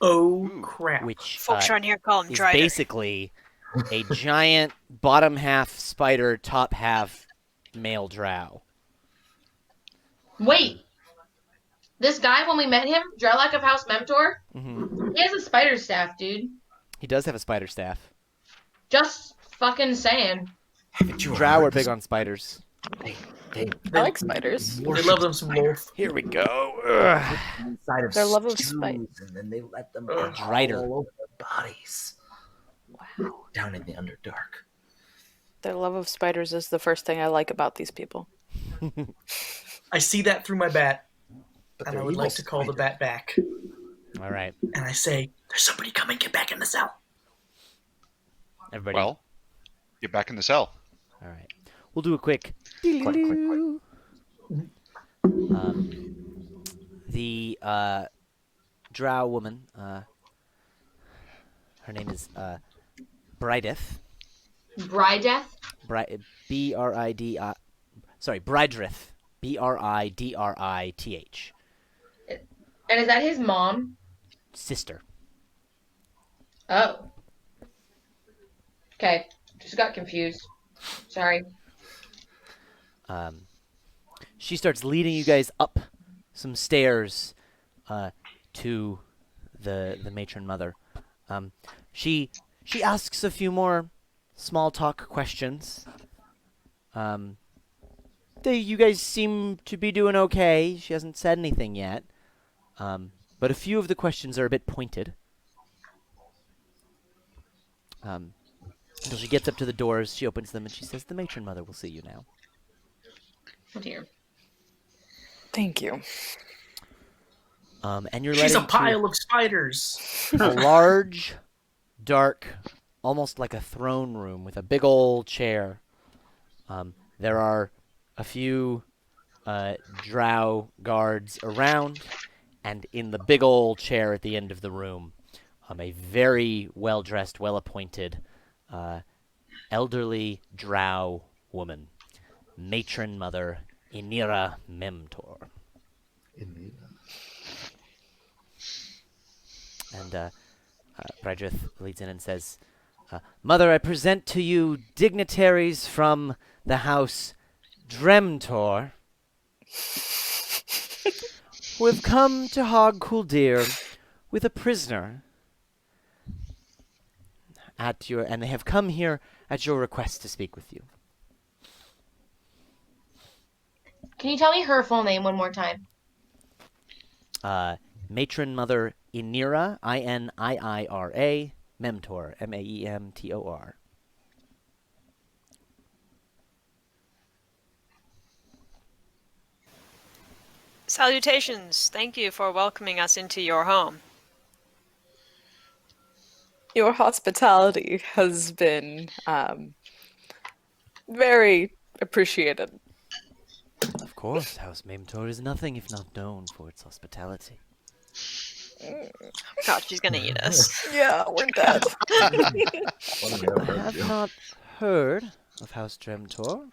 Oh, crap. which Folks around here call him is Drider. basically a giant bottom half spider, top half male drow. Wait. This guy, when we met him, Drelak of House Memtor, he has a spider staff, dude. He does have a spider staff. Just fucking saying. Drow are big on spiders. They I like spiders. They love them some wolf. Here we go. Ugh. inside of Their love of stews, spite. and then they let them Drider. all over their bodies. Wow. Down in the Underdark. Their love of spiders is the first thing I like about these people. I see that through my bat, But and I they're would evil like to call the spiders. bat back. All right, And I say, there's somebody coming, get back in the cell. everybody. Well, get back in the cell. All right. We'll do a quick. Click, click, The drow woman, her name is Brideth. Brydeth? B-R-I-D... sorry, Bridrith. B-R-I-D-R-I-T-H. And is that his mom? Sister. Oh. Okay. Just got confused. Sorry. She starts leading you guys up some stairs to the matron mother. She asks a few more small talk questions. You guys seem to be doing okay. She hasn't said anything yet. But a few of the questions are a bit pointed. Until she gets up to the doors, she opens them and she says, "The matron mother will see you now." Oh dear. Thank you. And you're led She's a into pile of spiders. a large, dark, almost like a throne room with a big old chair. There are a few drow guards around, and in the big old chair at the end of the room, a very well-dressed, well-appointed, elderly drow woman, matron mother Inira Memtor. And Bridrith leads in and says, Mother, I present to you dignitaries from the house Dremtor, who have come to Hagh Kuldir with a prisoner and they have come here at your request to speak with you. Can you tell me her full name one more time? Matron Mother Inira, Iniira, Memtor, Memtor. Salutations. Thank you for welcoming us into your home. Your hospitality has been very appreciated. Of course, House Memtor is nothing if not known for its hospitality. God, she's gonna eat us. Yeah, we're dead. I have not heard of House Dremtor.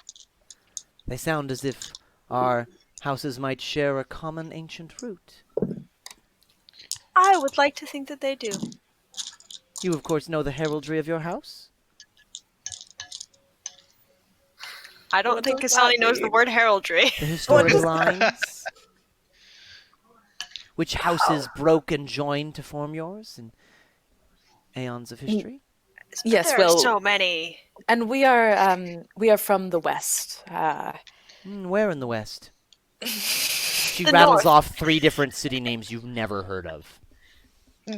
They sound as if our houses might share a common ancient root. I would like to think that they do. You, of course, know the heraldry of your house? I don't What think does Kasani that knows the mean? word heraldry. The historic lines? Which houses broke and joined to form yours in aeons of history? Yes, there well, are so many. and we are from the west. Where in the West? She The rattles north. off 3 different city names you've never heard of.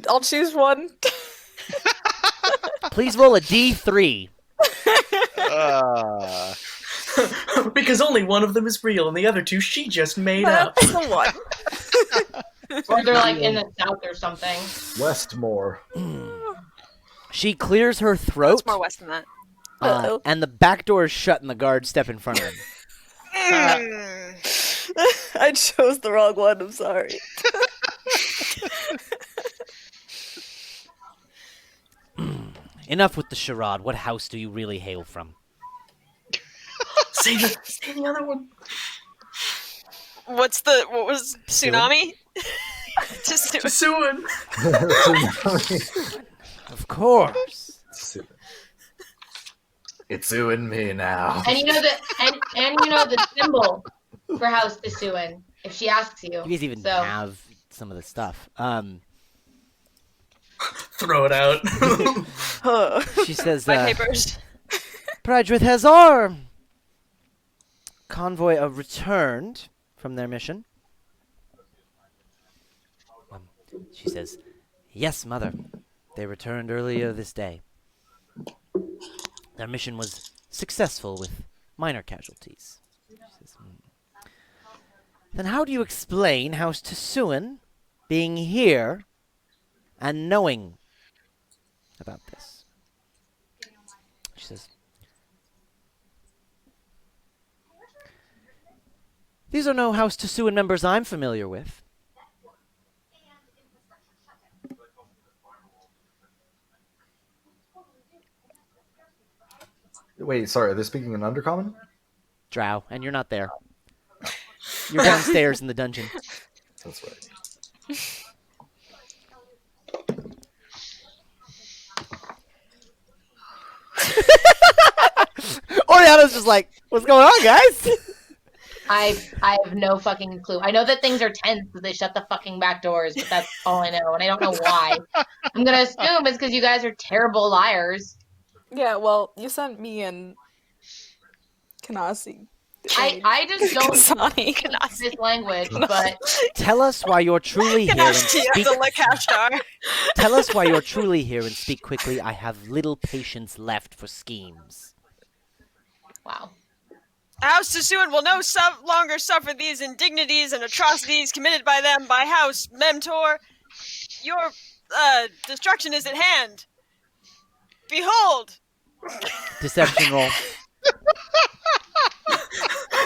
I'll choose one. Please roll a D3. Because only one of them is real, and the other two she just made up. That's the one. Or they're like in the south or something. Westmore. She clears her throat, It's more west than that. and the back door is shut and the guards step in front of him. I chose the wrong one. I'm sorry. Enough with the charade. What house do you really hail from? Say the other one. What was tsunami? Just Suin. Of course. It's you and me now. And you know the symbol for House Tisuin, if she asks you. You guys even So have some of the stuff. Throw it out. She says, my papers. Bridrith has our convoy returned from their mission. She says, yes, Mother. They returned earlier this day. Their mission was successful with minor casualties. She says, Then how do you explain House Tisuin being here and knowing about this? She says, these are no House Tisuin members I'm familiar with. Wait, sorry, are they speaking in Undercommon? Drow, and you're not there. You're downstairs in the dungeon. That's right. Oriana's just like, what's going on, guys? I have no fucking clue. I know that things are tense because they shut the fucking back doors, but that's all I know, and I don't know why. I'm gonna assume it's because you guys are terrible liars. Yeah, well, you sent me and Kanasi. I just don't Kasani. speak this language, but Tell us why you're truly here and Kanasi speak. the Lakashtar. Tell us why you're truly here and speak quickly. I have little patience left for schemes. wow. House Tsuan will no longer suffer these indignities and atrocities committed by them by House Memtor. Your destruction is at hand. Behold! Deception roll.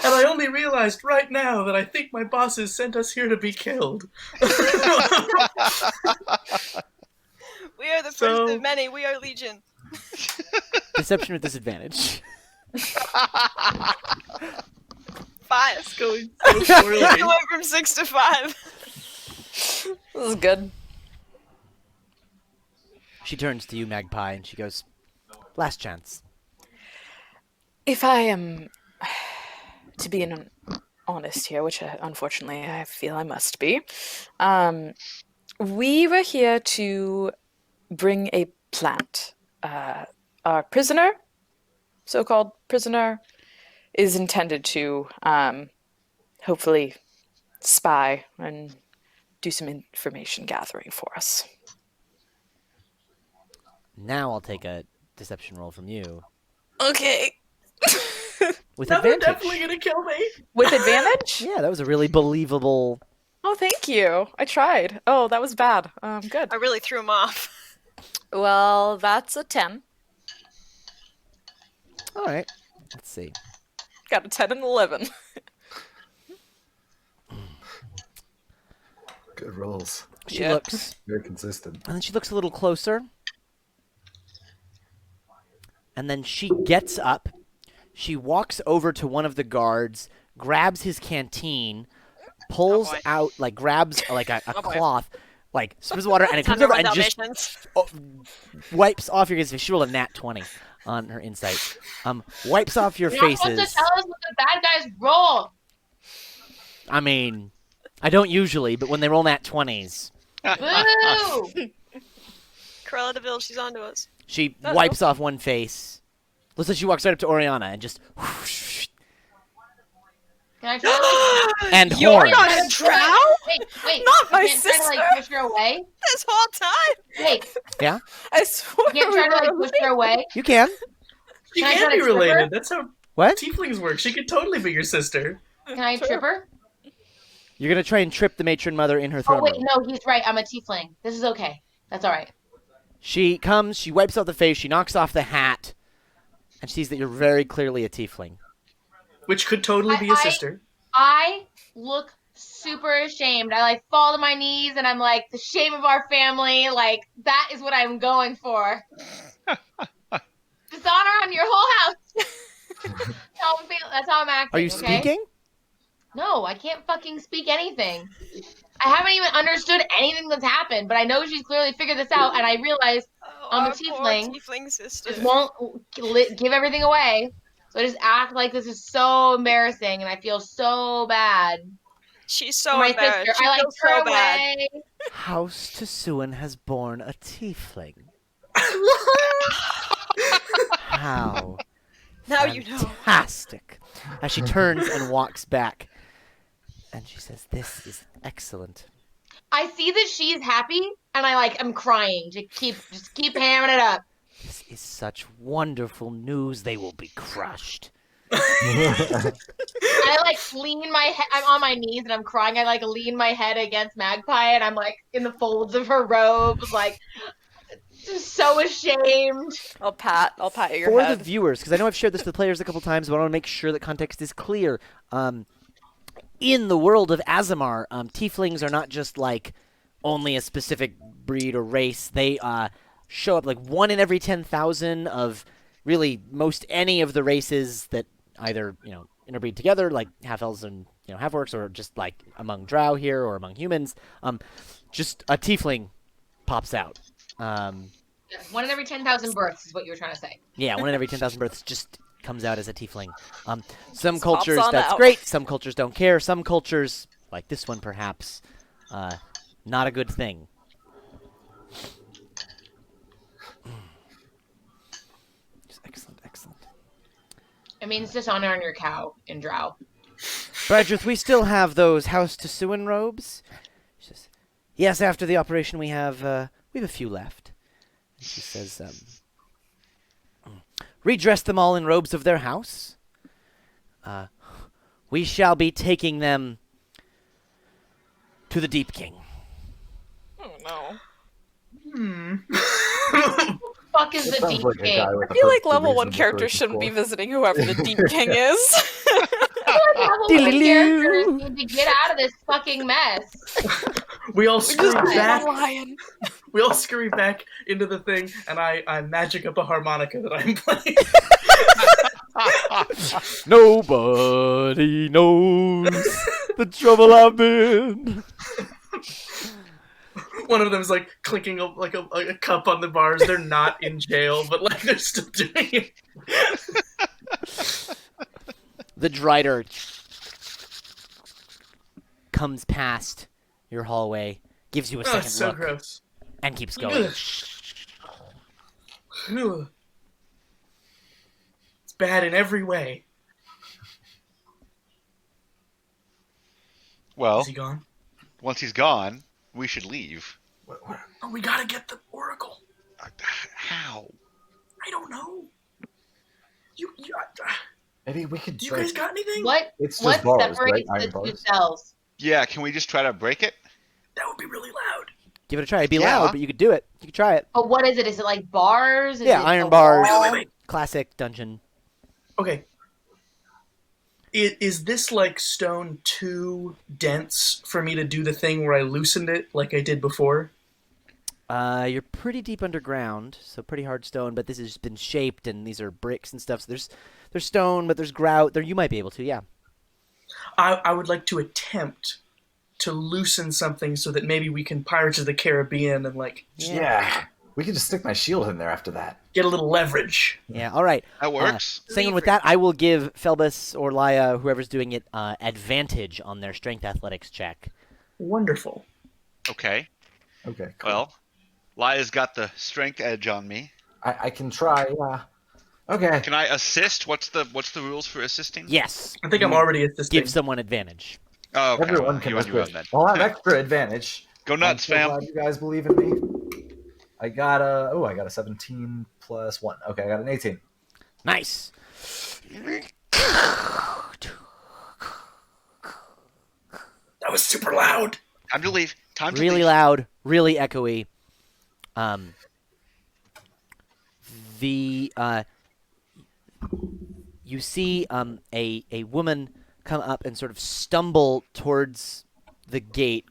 And I only realized right now that I think my bosses sent us here to be killed. We are the first of many. We are Legion. Deception with disadvantage. 5. It's going so poorly. I went from 6 to 5. This is good. She turns to you, Magpie, and she goes, "Last chance." If I am to be honest here, which unfortunately I feel I must be, we were here to bring a plant. Our prisoner, so-called prisoner, is intended to hopefully spy and do some information gathering for us. Now I'll take a deception roll from you. Okay. With Now they're advantage. definitely gonna kill me. With advantage? Yeah, that was a really believable... Oh, thank you. I tried. Oh, that was bad. Good. I really threw him off. Well, that's a 10. All right. Let's see. Got a 10 and 11. Good rolls. She Yeah. looks, Very consistent. and then she looks a little closer. And then she gets up. She walks over to one of the guards, grabs his canteen, pulls boy. out, like, grabs, like, a boy. cloth, like, sprinkles water, and it comes Thunder over One and just Dalmatians. wipes off your faces. She rolled a nat 20 on her insight. Wipes off your You're not supposed faces. to tell us what the bad guys roll. I mean, I don't usually, but when they roll nat 20s, Boo! Cruella de Vil, she's onto us. she wipes off one face. Looks like she walks right up to Oriana and just whoosh, Can I try to and You're horns. not a drow? wait, Not my you can't try to sister. push her away? This whole time? Wait, Yeah, I swear. you can't try to push her away? you can. She Can I can try be to trip her? related. That's how What? tieflings work. She could totally be your sister. Can I trip her? You're gonna try and trip the matron mother in her throne Oh wait, room. no, he's right. I'm a tiefling. This is okay. That's all right. She comes, she wipes off the face, she knocks off the hat, and sees that you're very clearly a tiefling. Which could totally be a I- sister. I look super ashamed. I like fall to my knees and I'm like, the shame of our family. Like that is what I'm going for. Dishonor on your whole house. That's how I'm acting. Are you okay? speaking? No, I can't fucking speak anything. I haven't even understood anything that's happened, but I know she's clearly figured this out, and I realize Oh, I'm a our poor tiefling. tiefling sister. just won't give everything away. So I just act like this is so embarrassing, and I feel so bad She's for so my embarrassed. sister. She I like feels turn so bad. away. House Tsuan has born a tiefling. How Now you know. fantastic. As she turns and walks back, and she says, "This is excellent." I see that she's happy, and I'm crying. Just keep hammering it up. This is such wonderful news. They will be crushed. And I lean my head. I'm on my knees and I'm crying. I lean my head against Magpie, and I'm in the folds of her robes, just so ashamed. I'll pat your For head. the viewers, because I know I've shared this with the players a couple times, but I want to make sure that context is clear. In the world of Azamar, tieflings are not just only a specific breed or race. They show up 1 in every 10,000 of really most any of the races that either interbreed together, like half elves and half orcs, or just among Drow here or among humans. Just a tiefling pops out. 1 in every 10,000 births is what you were trying to say. Yeah, 1 in every 10,000 births just comes out as a tiefling. Some Just cultures pops on that's out. great. Some cultures don't care. Some cultures, like this one perhaps, not a good thing. Just excellent, excellent. It means dishonor on your cow in Drow. Bridgerth, we still have those House Tsuan robes? She says, yes, after the operation we have a few left. And she says, redress them all in robes of their house. We shall be taking them to the Deep King. Oh no. Fuck is the Sounds Deep like a King? guy with I a feel like perfectly level 1 reasonable characters charisma shouldn't be score. visiting whoever the Deep King is. Level 1 characters need to get out of this fucking mess. We all We scurry just beat back. a lion. We all scurry back into the thing, and I magic up a harmonica that I'm playing. Nobody knows the trouble I've been. One of them's like clinking like a cup on the bars. They're not in jail, but like they're still doing it. The Drider comes past your hallway, gives you a Oh, second it's so look, gross. and keeps going. Ugh. It's bad in every way. Well, Is he gone? once he's gone, we should leave. Oh, we gotta get the oracle. How? I don't know. You Maybe we could. do you guys got anything? What It's what just bars, right? separates Iron the two bars. cells? Yeah, can we just try to break it? That would be really loud. Give it a try. It'd be Yeah. loud, but you could do it. You could try it. But what is it? Is it like bars? Is Yeah, it iron a bars. wall? Wait. Classic dungeon. Okay. Is this like stone too dense for me to do the thing where I loosened it like I did before? You're pretty deep underground, so pretty hard stone. But this has been shaped, and these are bricks and stuff. So there's stone, but there's grout. There, you might be able to. Yeah. I would like to attempt to loosen something so that maybe we can Pirates of the Caribbean and like just Yeah. We could just stick my shield in there after that. get a little leverage. Yeah. All right. That works. Saying with that, I will give Felbus or Laya, whoever's doing it, advantage on their strength athletics check. Wonderful. Okay. Okay. Cool. Well, Laya's got the strength edge on me. I can try. Okay. Can I assist? What's the rules for assisting? Yes. I think I'm already assisting. Give someone advantage. Oh, okay. Everyone well, can you on your own assist. then. I'll have extra advantage. Go nuts, I'm so fam. glad you guys believe in me. I got a 17 plus 1. Okay, I got an 18. Nice. That was super loud. Time to leave. Time to Really leave. loud, really echoey. The you see a woman come up and sort of stumble towards the gate.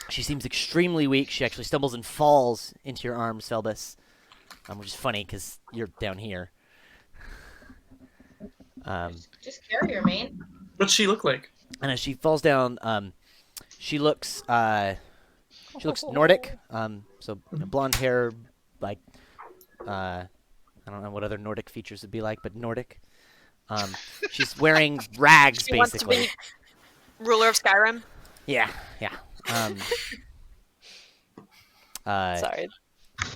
She seems extremely weak. She actually stumbles and falls into your arms, Felbus, which is funny because you're down here. Just carry her, man. What's she look like? And as she falls down, she looks Nordic. So blonde hair, like I don't know what other Nordic features would be like, but Nordic. She's wearing rags, She wants to basically. be ruler of Skyrim. Yeah. Sorry.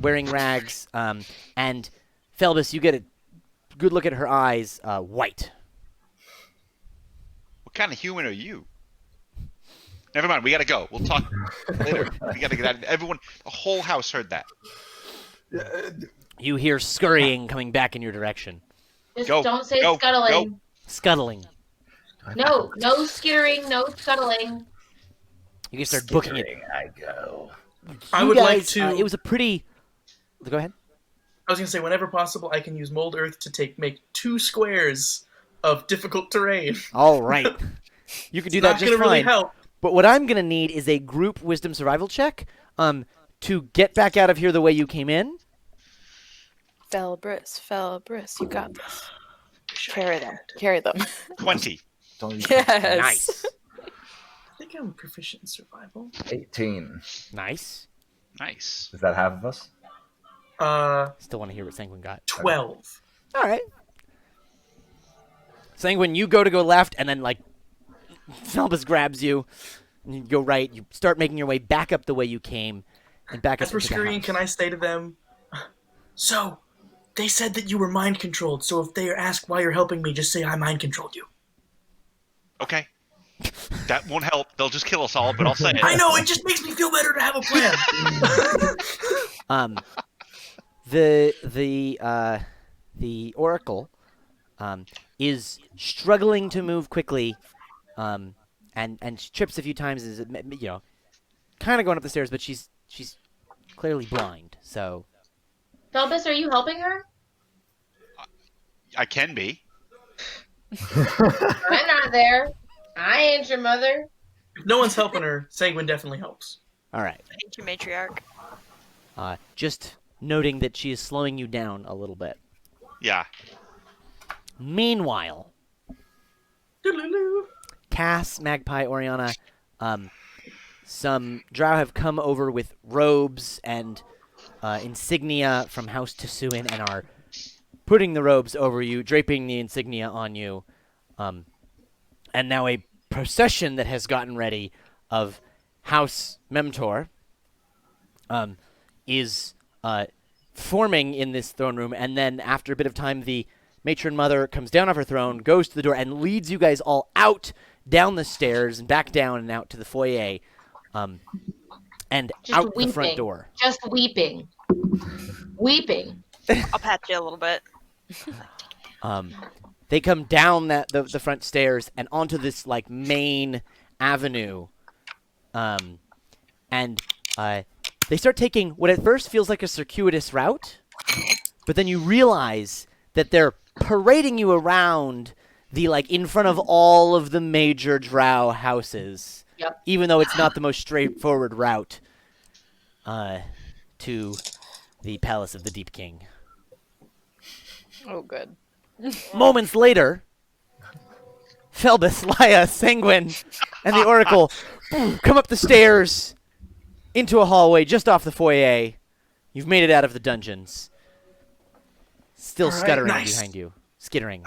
Wearing rags, and Felbus, you get a good look at her eyes, white. What kind of human are you? Never mind. We gotta go. We'll talk later. We gotta get out. Everyone, the whole house heard that. You hear scurrying coming back in your direction. Just Go, don't say go, scuttling. go. Scuttling. No skittering, no scuttling. You can start booking it. I go. I You would like guys, to. it was a pretty. Go ahead. I was gonna say, whenever possible, I can use mold earth to make 2 squares of difficult terrain. All right. You can do that Not just gonna fine. really help. But what I'm gonna need is a group wisdom survival check, to get back out of here the way you came in. Felbris, you got this. Carry them. 20. Don't use Yes. Nice. I think I'm proficient in survival. 18. Nice. Nice. Is that half of us? Still want to hear what Sanguine got. 12. All right. Sanguine, you go left, and then like Felbus grabs you, and you go right. You start making your way back up the way you came, and back up As we're into the scurrying, house. can I say to them, so, they said that you were mind controlled, so if they ask why you're helping me, just say I mind controlled you. Okay. That won't help. They'll just kill us all, but I'll say it. I know, it just makes me feel better to have a plan. The oracle is struggling to move quickly, and she trips a few times. Is kind of going up the stairs, but she's clearly blind. So, Felbus, are you helping her? I can be. I'm not there. I ain't your mother. If no one's helping her, Sanguine definitely helps. all right. Thank you, matriarch. Just noting that she is slowing you down a little bit. Yeah. Meanwhile, Doodaloo. Cass, Magpie, Oriana, some Drow have come over with robes and insignia from House Tsuin and are putting the robes over you, draping the insignia on you. And now a procession that has gotten ready of House Memtor is forming in this throne room. And then after a bit of time, the matron mother comes down off her throne, goes to the door, and leads you guys all out, down the stairs, and back down and out to the foyer, and Just out weeping. the front door. Just weeping. Weeping. I'll pat you a little bit. They come down the front stairs and onto this like main avenue, and they start taking what at first feels like a circuitous route, but then you realize that they're parading you around the like in front of all of the major Drow houses. Yep. Even though it's not the most straightforward route to the Palace of the Deep King. Oh, good. Moments later, Felbus, Laia, Sanguine, and the Oracle come up the stairs into a hallway just off the foyer. You've made it out of the dungeons. Still All right, scuttering nice. behind you. Skittering.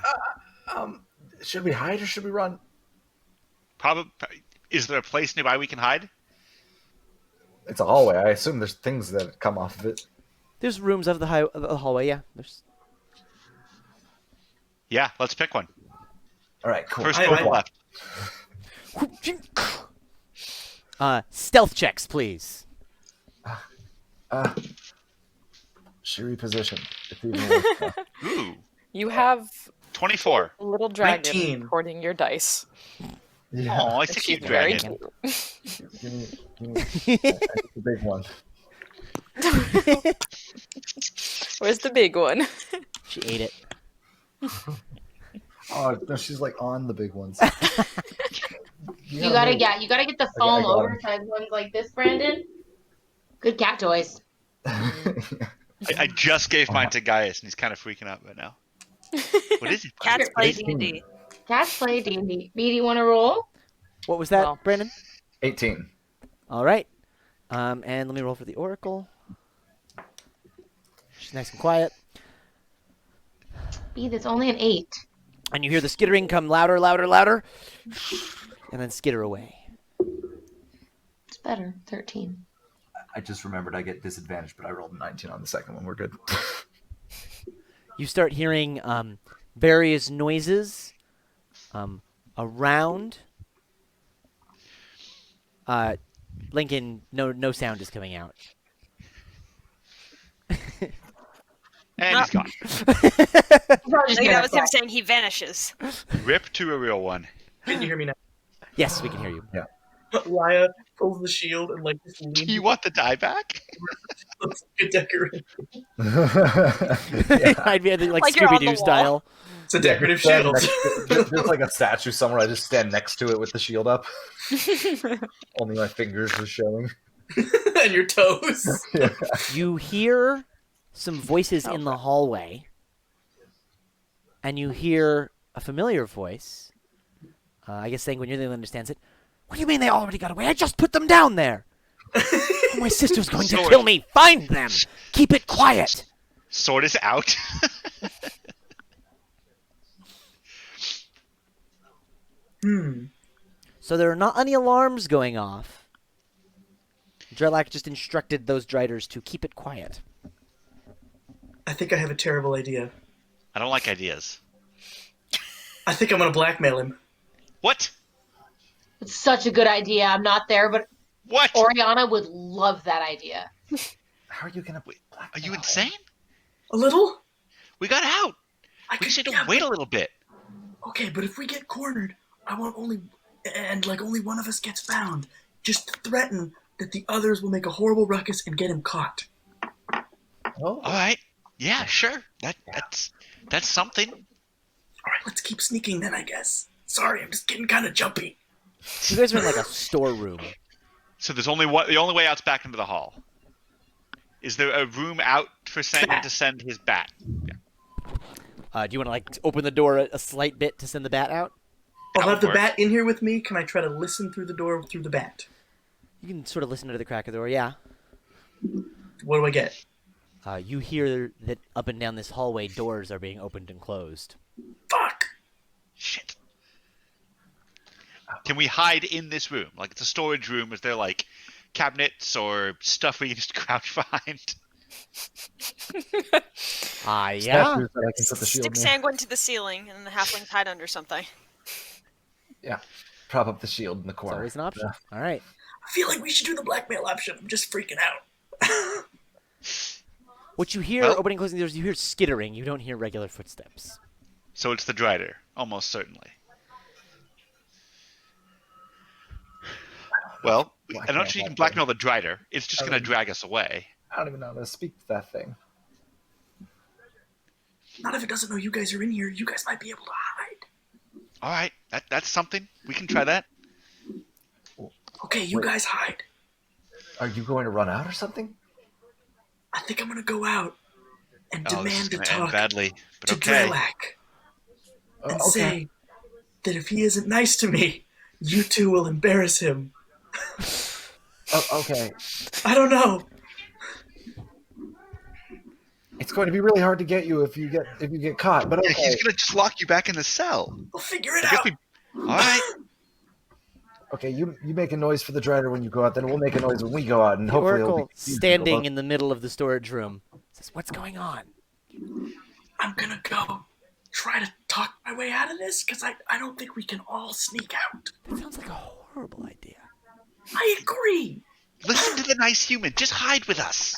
Should we hide or should we run? Probably. Is there a place nearby we can hide? It's a hallway. I assume there's things that come off of it. There's rooms of the hallway, yeah. There's... Yeah, let's pick one. All right, cool. First I- door I- left. Stealth checks, please. Shiri position. If you even want. Ooh, You have 24. a little dragon 19. recording your dice. Yeah. Oh, it's a She's cute very dragon. cute. Give me the big one. Where's the big one? She ate it. Oh no, she's like on the big ones. You gotta get the foam got oversized ones like this, Brandon. Good cat toys. I just gave mine to Gaius, and he's kind of freaking out right now. What is it? Cats play 18. D&D. Cats play D&D. B, do you want to roll? What was that, Well. Brandon? 18. All right. And let me roll for the Oracle. She's nice and quiet. B, that's only an 8. And you hear the skittering come louder, louder, louder. And then skitter away. It's better. 13. I just remembered I get disadvantage, but I rolled a 19 on the second one. We're good. You start hearing various noises around. Lincoln, no sound is coming out. And he's gone. Probably just I think gonna that was him cry. saying he vanishes. Rip to a real one. Can you hear me now? Yes, we can hear you. Laia pulls the shield and like just leans Do you want the die back? looks like a decorative. I'd be like Like you're on the Scooby-Doo wall. style. It's a decorative Stand shield. There's like a statue somewhere. I just stand next to it with the shield up. Only my fingers are showing. And your toes. Yeah. You hear some voices in the hallway, and you hear a familiar voice. I guess saying when you're the one who understands it. What do you mean they already got away? I just put them down there. Oh, my sister's going to Sword. kill me. Find them. Keep it quiet. Sword is out. So there are not any alarms going off. Drelak just instructed those driders to keep it quiet. I think I have a terrible idea. I don't like ideas. I think I'm gonna blackmail him. What? It's such a good idea. I'm not there, but What? Oriana would love that idea. How are you gonna? Are you insane? A little? We got out. We should wait a little bit. Okay, but if we get cornered, I want only one of us gets found. Just threaten that the others will make a horrible ruckus and get him caught. Oh, All right. Yeah, sure. That's something. All right, let's keep sneaking then, I guess. Sorry, I'm just getting kind of jumpy. You guys are in like a storeroom. So there's only one. The only way out's back into the hall. Is there a room out for Sanguine to send his bat? Yeah. Do you want to like open the door a slight bit to send the bat out? I'll have the bat in here with me. Can I try to listen through the door through the bat? You can sort of listen to the crack of the door. Yeah. What do I get? You hear that up and down this hallway, doors are being opened and closed. Fuck! Shit. Can we hide in this room? Like, it's a storage room. Is there, like, cabinets or stuff we can just crouch behind? Yeah. Statues that I can put the shield Stick near. Sanguine to the ceiling, and the halflings hide under something. Yeah. Prop up the shield in the It's corner. always an option. Yeah. All right. I feel like we should do the blackmail option. I'm just freaking out. What you hear opening and closing doors, you hear skittering. You don't hear regular footsteps. So it's the Drider, almost certainly. Well, I'm not sure you can blackmail the Drider. It's just going to drag us away. I don't even know how to speak to that thing. Not if it doesn't know you guys are in here. You guys might be able to hide. All right, that's something. We can try that. Okay, you guys hide. Are you going to run out or something? I think I'm gonna go out and This is demand to going to end talk badly, but to okay. Drelak and say that if he isn't nice to me, you two will embarrass him. Oh, okay. I don't know. It's going to be really hard to get you if you get caught, but Yeah, okay. he's going to just lock you back in the cell. We'll figure it I guess out. All right. Okay, you make a noise for the Drider when you go out, then we'll make a noise when we go out, and The hopefully it'll Oracle, be standing in the middle of the storage room, says, "What's going on?" I'm gonna go try to talk my way out of this because I don't think we can all sneak out. That sounds like a horrible idea. I agree. Listen to the nice human. Just hide with us.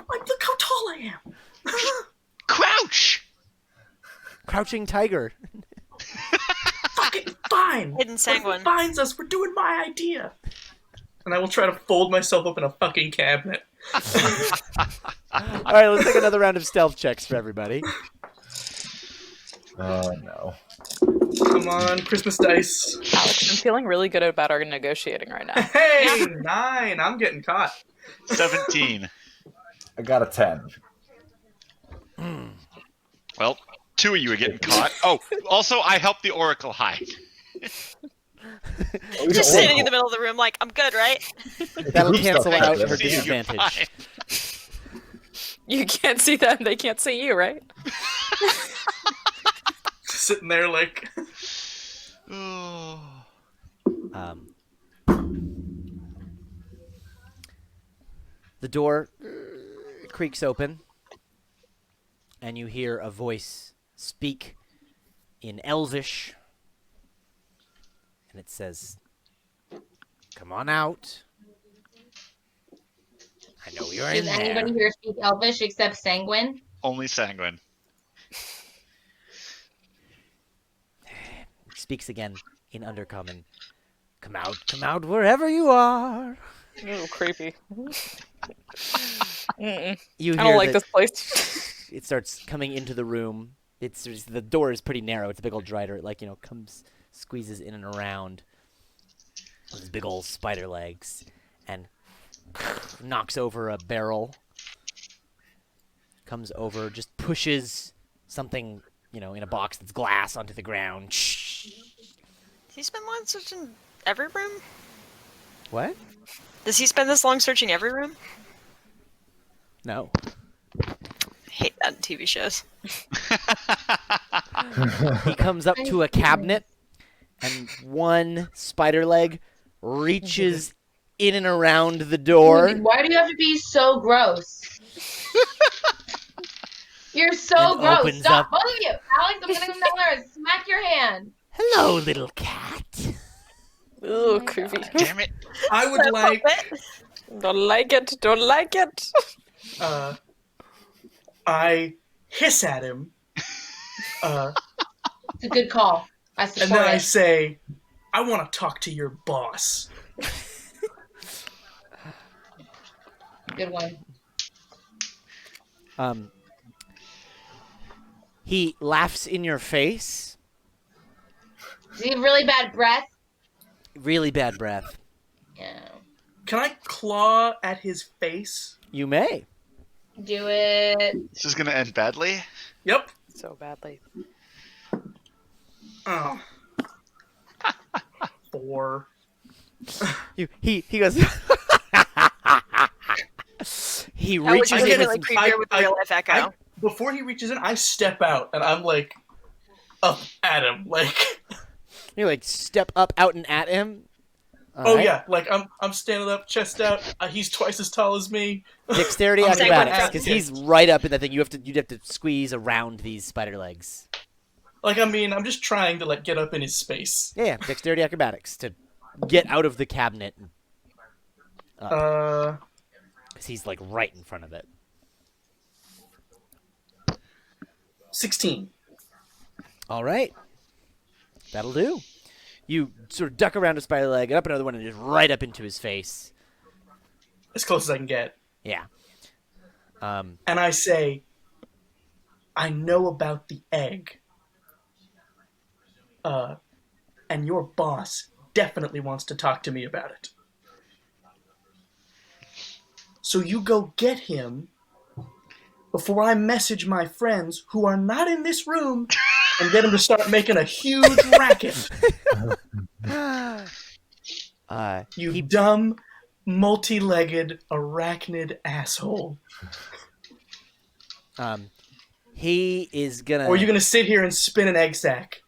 Like, look how tall I am. Crouch! Crouching tiger. Fucking fine. Hidden When Sanguine. he finds us, we're doing my idea. And I will try to fold myself up in a fucking cabinet. All right, let's take another round of stealth checks for everybody. Oh no. Come on, Christmas dice. Alex, I'm feeling really good about our negotiating right now. Hey, 9. I'm getting caught. 17. I got a 10. Well, 2 of you are getting caught. Oh, also, I helped the Oracle hide. Just sitting in the middle of the room, like, I'm good, right? That'll cancel out her See you, you're disadvantage. fine. You can't see them, they can't see you, right? Sitting there like... Oh. The door creaks open, and you hear a voice speak in Elvish, and it says, "Come on out. I know you're in Does there." anybody here speak Elvish except Sanguine? Only Sanguine. Speaks again in Undercommon. Come out wherever you are." Ooh, creepy. Mm-mm. You I hear don't like that this place. it starts coming into the room. The door is pretty narrow. It's a big old drider. It comes, squeezes in and around with his big old spider legs, and knocks over a barrel. Comes over, just pushes something, in a box that's glass onto the ground. Does he spend long searching every room? What? Does he spend this long searching every room? No. I hate that in TV shows. He comes up to a cabinet, and one spider leg reaches in and around the door. Why do you have to be so gross? You're so And gross. opens Stop, up- both of you. Alex, I'm gonna come down there and smack your hand. Hello, little cat. Ooh, creepy. Damn it. I would like... Don't like it, don't like it. I hiss at him It's a good call. I And support then I it. say, I want to talk to your boss. Good one. He laughs in your face. Does he have really bad breath? Really bad breath. Yeah. Can I claw at his face? You may. Do it. This is gonna end badly. Yep. So badly. Oh. 4. He goes. He That was reaches in. legitimately With creepier with the real life echo. Before he reaches in, I step out and I'm like up at him, like. you like step up, out, and at him. All Oh right. yeah, like I'm standing up, chest out. He's twice as tall as me. Dexterity I'm saying acrobatics, what because happens. he's right up in that thing. You'd have to squeeze around these spider legs. Like I mean, I'm just trying to like get up in his space. Yeah, dexterity acrobatics to get out of the cabinet. Because he's like right in front of it. 16. All right, that'll do. You sort of duck around a spider leg, and up another one, and just right up into his face. As close as I can get. Yeah. And I say, I know about the egg. And your boss definitely wants to talk to me about it. So you go get him before I message my friends who are not in this room and get him to start making a huge racket. You dumb, multi-legged, arachnid asshole. He is gonna. Or you're gonna sit here and spin an egg sack.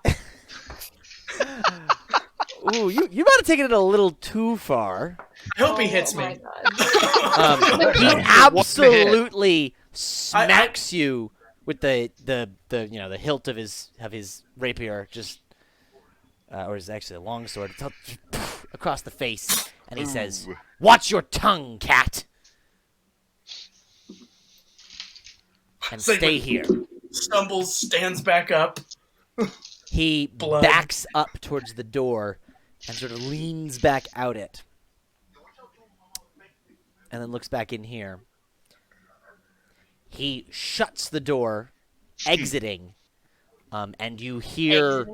Ooh, you might have taken it a little too far. I hope he hits my me. God. He absolutely smacks you with the the hilt of his rapier, just or is actually a long sword, across the face, and he says, "Watch your tongue, cat, and It's like stay when- here." Stumbles, stands back up. He Blood. backs up towards the door and sort of leans back out it, and then looks back in here. He shuts the door, exiting, and you hear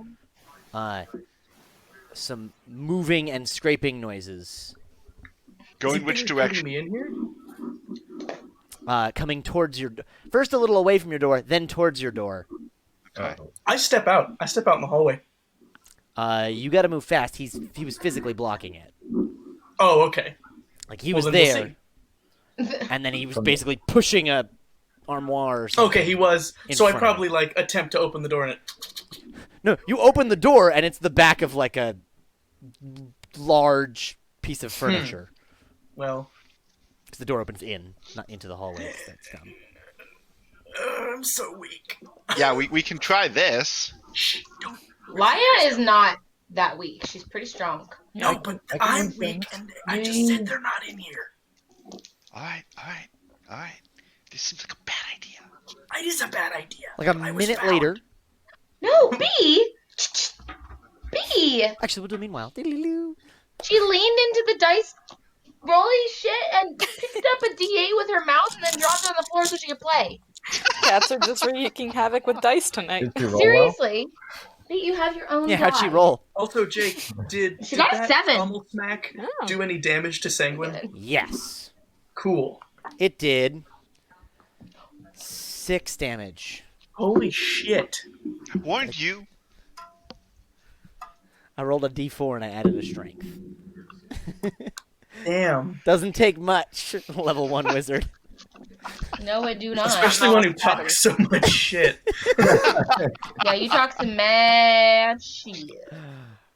some moving and scraping noises Going which direction? Me in here? coming towards your. First, a little away from your door, then towards your door. Okay. I step out. I step out in the hallway. You got to move fast. He was physically blocking it. Oh, okay. Like he Well, was then we'll there, and then he was basically pushing a armoire or something. Okay, he was. in So I front of probably like attempt to open the door and it. No, you open the door and it's the back of like a large piece of furniture. Well, Because the door opens in, not into the hallway. That's dumb. I'm so weak. Yeah, we can try this. Shh, don't. Laya is not that weak. She's pretty strong. No, but I can I'm move weak, things. and I just said they're not in here. All right. This seems like a bad idea. It is a bad idea. Like a I was minute found. later. No, B. B. Actually, we'll do it meanwhile. Diddly-loo. She leaned into the dice rolly shit and picked up a D8 with her mouth and then dropped it on the floor so she could play. Cats are just wreaking havoc with dice tonight. Did you roll well? Seriously. B, you have your own Yeah, how'd she die. roll? Also, Jake, did She got a that 7. pummel smack Oh. do any damage to Sanguine? Yes. Cool. It did 6 damage. Holy shit. I warned you. I rolled a d4 and I added a strength. Damn. Doesn't take much, level 1 wizard. No, it do not. Especially one who talks so much shit. Yeah, you talk some mad shit.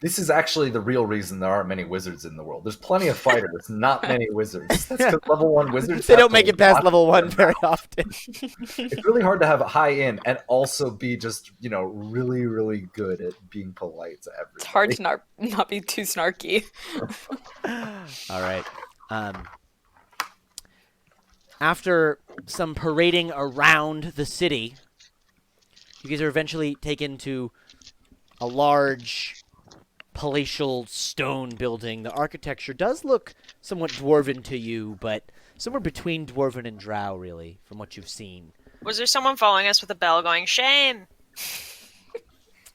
This is actually the real reason there aren't many wizards in the world. There's plenty of fighters, not many wizards. That's because level 1 wizards. They have don't to make it past watch level 1 them. very often. It's really hard to have a high in and also be just, really, really good at being polite to everyone. It's hard to not be too snarky. All right. After some parading around the city, You guys are eventually taken to a large palatial stone building. The architecture does look somewhat dwarven to you, but somewhere between dwarven and drow, really, from what you've seen. Was there someone following us with a bell going, shame?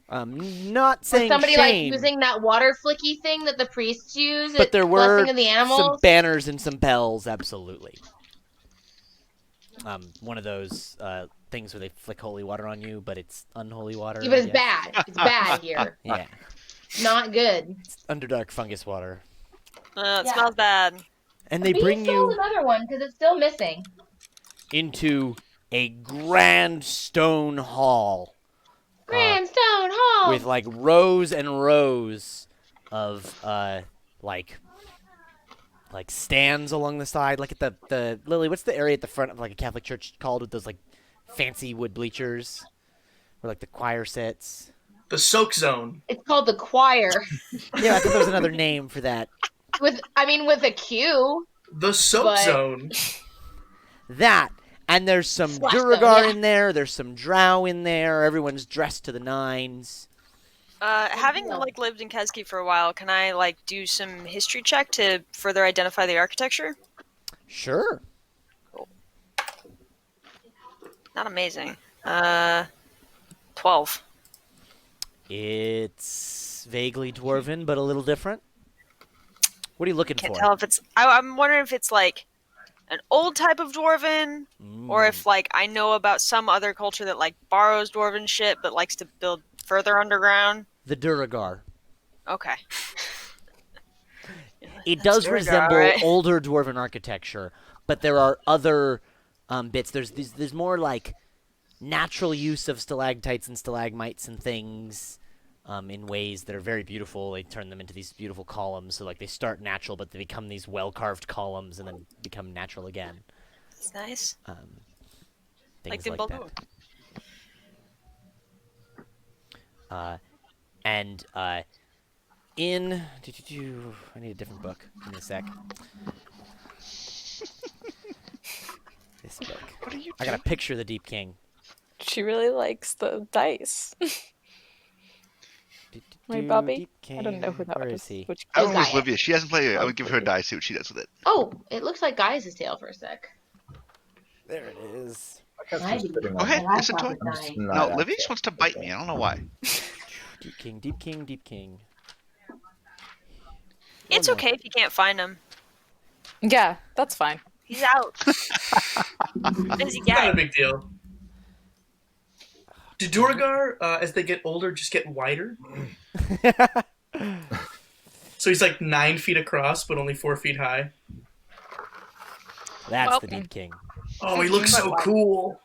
Not Was saying somebody shame, like using that water flicky thing that the priests use? but at there were Blessing of the Animals? some banners and some bells, absolutely. One of those things where they flick holy water on you, but it's unholy water. Yeah, but it's yes. bad. It's bad here. Yeah, Not good. it's underdark fungus water. It Yeah. smells bad. And they Please bring sold you another one because it's still missing. into a grand stone hall. Grandstone Hall. With like rows and rows of like stands along the side, like at the Lily. What's the area at the front of like a Catholic church called with those like fancy wood bleachers, where like the choir sits? The soak zone. It's called the choir. Yeah, I thought there was another name for that. With a Q. The soak But- zone. That. And there's some Slash them, Duragar yeah. in there. There's some Drow in there. Everyone's dressed to the nines. Having like lived in Kesky for a while, can I like do some history check to further identify the architecture? Sure. Not amazing. 12. It's vaguely dwarven, but a little different. What are you looking Can't for? tell if it's. I'm wondering if it's like an old type of dwarven, or if like I know about some other culture that like borrows dwarven shit but likes to build further underground. The Duragar. Okay. It does Duragar, resemble right? older dwarven architecture, but there are other bits. There's more like natural use of stalactites and stalagmites and things in ways that are very beautiful. They turn them into these beautiful columns. So like they start natural, but they become these well-carved columns and then become natural again. That's nice. Things the like balloon. that. And in I need a different book. Give me a sec. This book. What are you I doing? gotta picture the Deep King. She really likes the dice. Right, Bobby? Deep King. I don't know who that Where was. is he? Which I don't know Gaia. Olivia. She hasn't played it. I would give her a die, see what she does with it. Oh, it looks like Gaia's tail for a sec. There it is. My cat's just sitting Go on ahead, my- listen to it. I'm just not No, at Olivia it. just wants to bite me. I don't know why. Deep King, Deep King, Deep King. It's no. okay if you can't find him. Yeah, that's fine. He's out. Busy Not guy. a big deal. Do Duragar, as they get older, just get wider? So he's like 9 feet across, but only 4 feet high. That's Well, the Deep King. Oh, he looks so cool.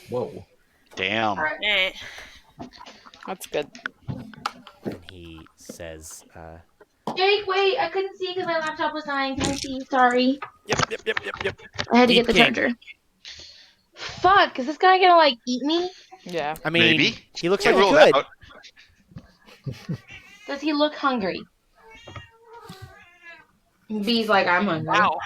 Whoa. Damn. Eh. That's good. And he says, Jake, wait, I couldn't see because my laptop was dying. Can I see? Sorry. Yep. I had to Deep get the King. charger. Fuck, is this guy gonna like eat me? Yeah. I mean, Maybe. he looks Can't like he rule that could. out. Does he look hungry? B's like, I'm hungry. Wow.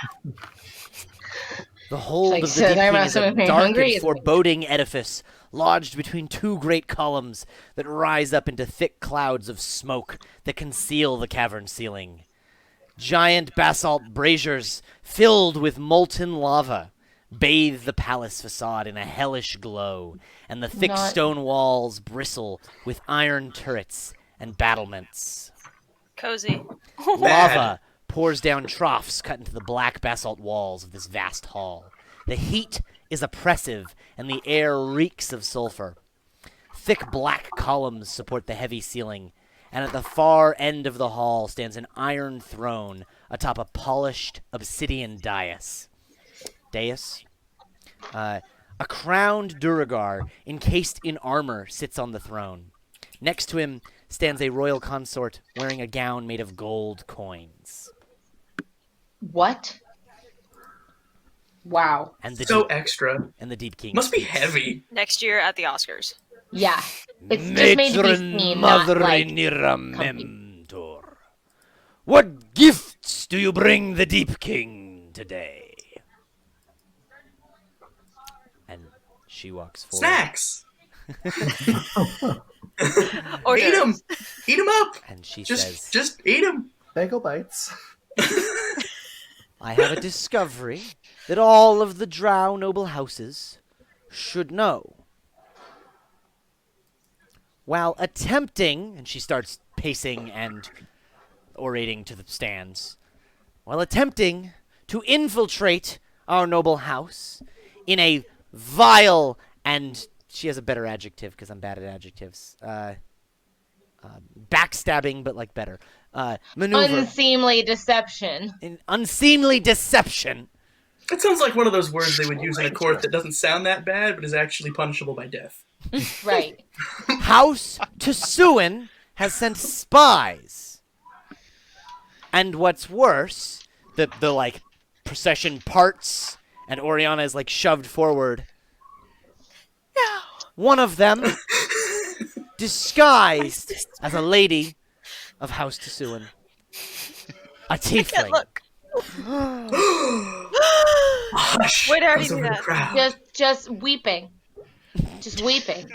The hold Like, of the so Deep they're King not is a so very dark hungry, and is it? foreboding edifice lodged between two great columns that rise up into thick clouds of smoke that conceal the cavern ceiling. Giant basalt braziers filled with molten lava bathe the palace facade in a hellish glow, and the thick Not- stone walls bristle with iron turrets and battlements. Cozy. Lava pours down troughs cut into the black basalt walls of this vast hall. The heat is oppressive, and the air reeks of sulfur. Thick black columns support the heavy ceiling, and at the far end of the hall stands an iron throne atop a polished obsidian dais. A crowned Duragar, encased in armor, sits on the throne. Next to him stands a royal consort wearing a gown made of gold coins. What? Wow. And the So deep, extra. and the Deep King Must be speaks. heavy. Next year at the Oscars. Yeah. It's just made to be seen, not like Mentor. What gifts do you bring the Deep King today? And she walks forward. Snacks! Or Eat him! Eat him up! And she Just, says, just eat him! Bagel bites. I have a discovery that all of the Drow noble houses should know. While attempting, and she starts pacing and orating to the stands, while attempting to infiltrate our noble house in a vile and she has a better adjective because I'm bad at adjectives. Backstabbing, but like better. Maneuver. Unseemly deception. An unseemly deception. That sounds like one of those words they would use in a court that doesn't sound that bad, but is actually punishable by death. Right. House Tsuin has sent spies. And what's worse, the like procession parts and Oriana is like shoved forward. No. One of them disguised as a lady of House Tsuin. A tiefling. Look. Hush! Wait, I already goes knew over the that. crowd. Just weeping. Just weeping.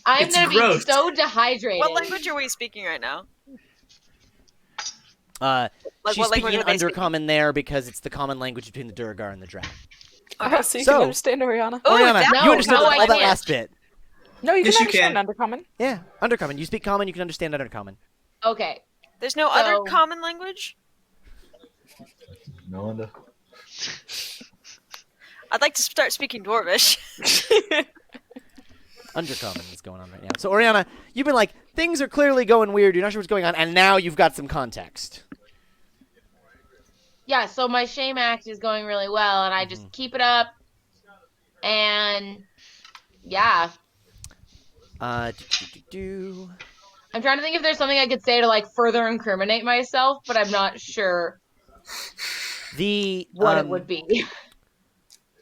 I'm It's gonna gross. be so dehydrated. What language are we speaking right now? Like she's what language speaking in are they speaking? Undercommon there because it's the common language between the Durgar and the Drow. So you So- can understand Oriana. Ooh, Oriana, that- you understood no, I all that can't. last bit. No, you Yes, can you understand can. Undercommon. Yeah, Undercommon. You speak Common, you can understand Undercommon. Okay. There's no So- other common language? No one. I'd like to start speaking Dwarvish. Undercommon is going on right now. So, Oriana, you've been like, things are clearly going weird. You're not sure what's going on, and now you've got some context. Yeah, so my shame act is going really well, and I just keep it up. And yeah, Uh, I'm trying to think if there's something I could say to like further incriminate myself, but I'm not sure The what it would be.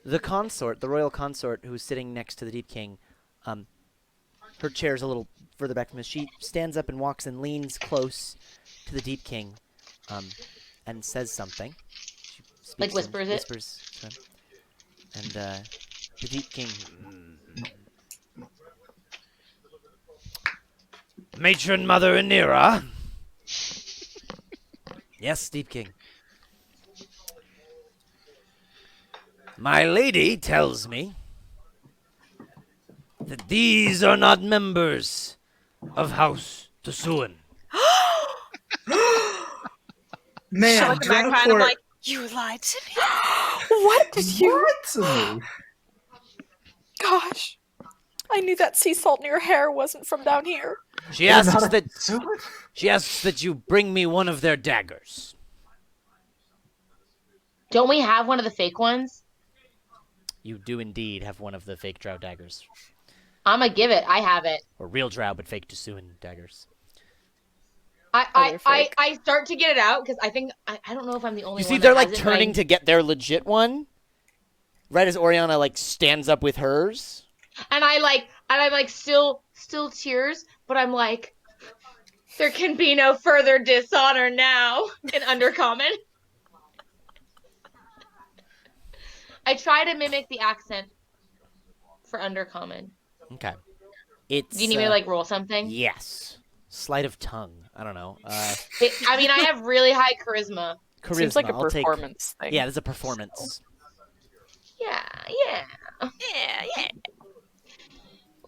The consort, the royal consort, who's sitting next to the Deep King, her chair's a little further back from us. She stands up and walks and leans close to the Deep King, and says something. She speaks Like whispers it? Whispers to him. And the Deep King. Matron Mother Anira. Yes, Deep King. My lady tells me that these are not members of House Tsuin. Man, So like the back Drow behind, I'm Court. like, you lied to me. What did you? What? Gosh, I knew that sea salt in your hair wasn't from down here. She asks that What? she asks that you bring me one of their daggers. Don't we have one of the fake ones? You do indeed have one of the fake Drow daggers, I'm gonna give it. I have it. or real Drow but fake Tsuin daggers. they're fake. I start to get it out because I think I don't know if I'm the only You one. see, that they're like hasn't, turning to get their legit one, right as Oriana like stands up with hers. and I'm like still tears, but I'm like, there can be no further dishonor now in Undercommon. I try to mimic the accent for Undercommon. Okay, it's. Do you need me to like roll something? Yes, sleight of tongue. I don't know. I mean, I have really high charisma. Charisma. Seems like a I'll take- performance thing. Yeah, there's a performance. Yeah. Yeah.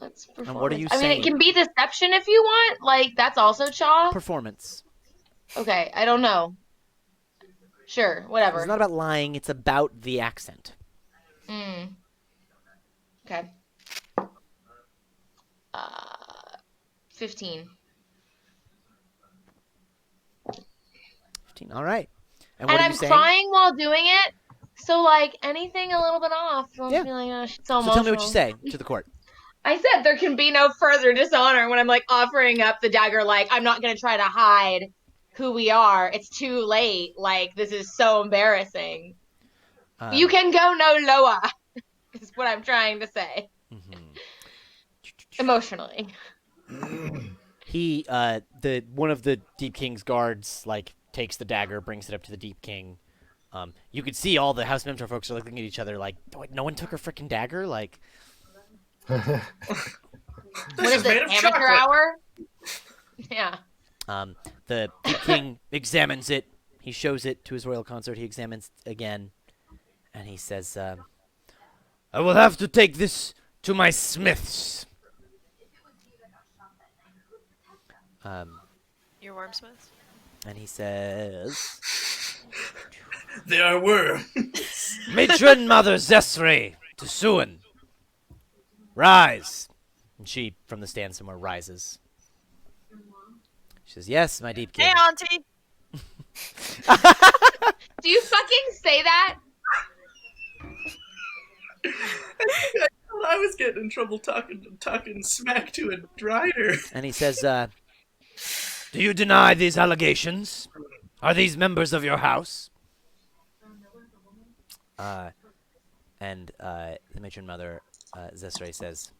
Let's And what are you I mean, saying? it can be deception if you want. Like, that's also Chaw. Performance. Okay, I don't know. Sure, whatever. It's not about lying. It's about the accent. Okay. 15. 15. All right. And And what are I'm you saying? crying while doing it, so like anything a little bit off, I'll Yeah. be like, oh, she's so So emotional. tell me what you say to the court. I said there can be no further dishonor when I'm like offering up the dagger. Like, I'm not gonna try to hide who we are. It's too late. Like, this is so embarrassing. You can go no lower. Is what I'm trying to say. Emotionally. He, the one of the Deep King's guards, like takes the dagger, brings it up to the Deep King. You could see all the House Mentor folks are looking at each other like, "Wait, no one took her freaking dagger?" Like, What is made it? of Amateur chocolate. hour? Yeah. The Deep King examines it. He shows it to his royal consort. He examines it again, and he says, "I will have to take this to my smiths." Your Wyrmsmith? And he says, They are worms. "Matron Mother Zesri to Suan, rise." And she, from the stand somewhere, rises. She says, "Yes, my Deep King." Hey, Auntie! Do you fucking say that? I was getting in trouble talking smack to a drider. And he says, "Do you deny these allegations? Are these members of your house?" And the matron mother, Zesre, says,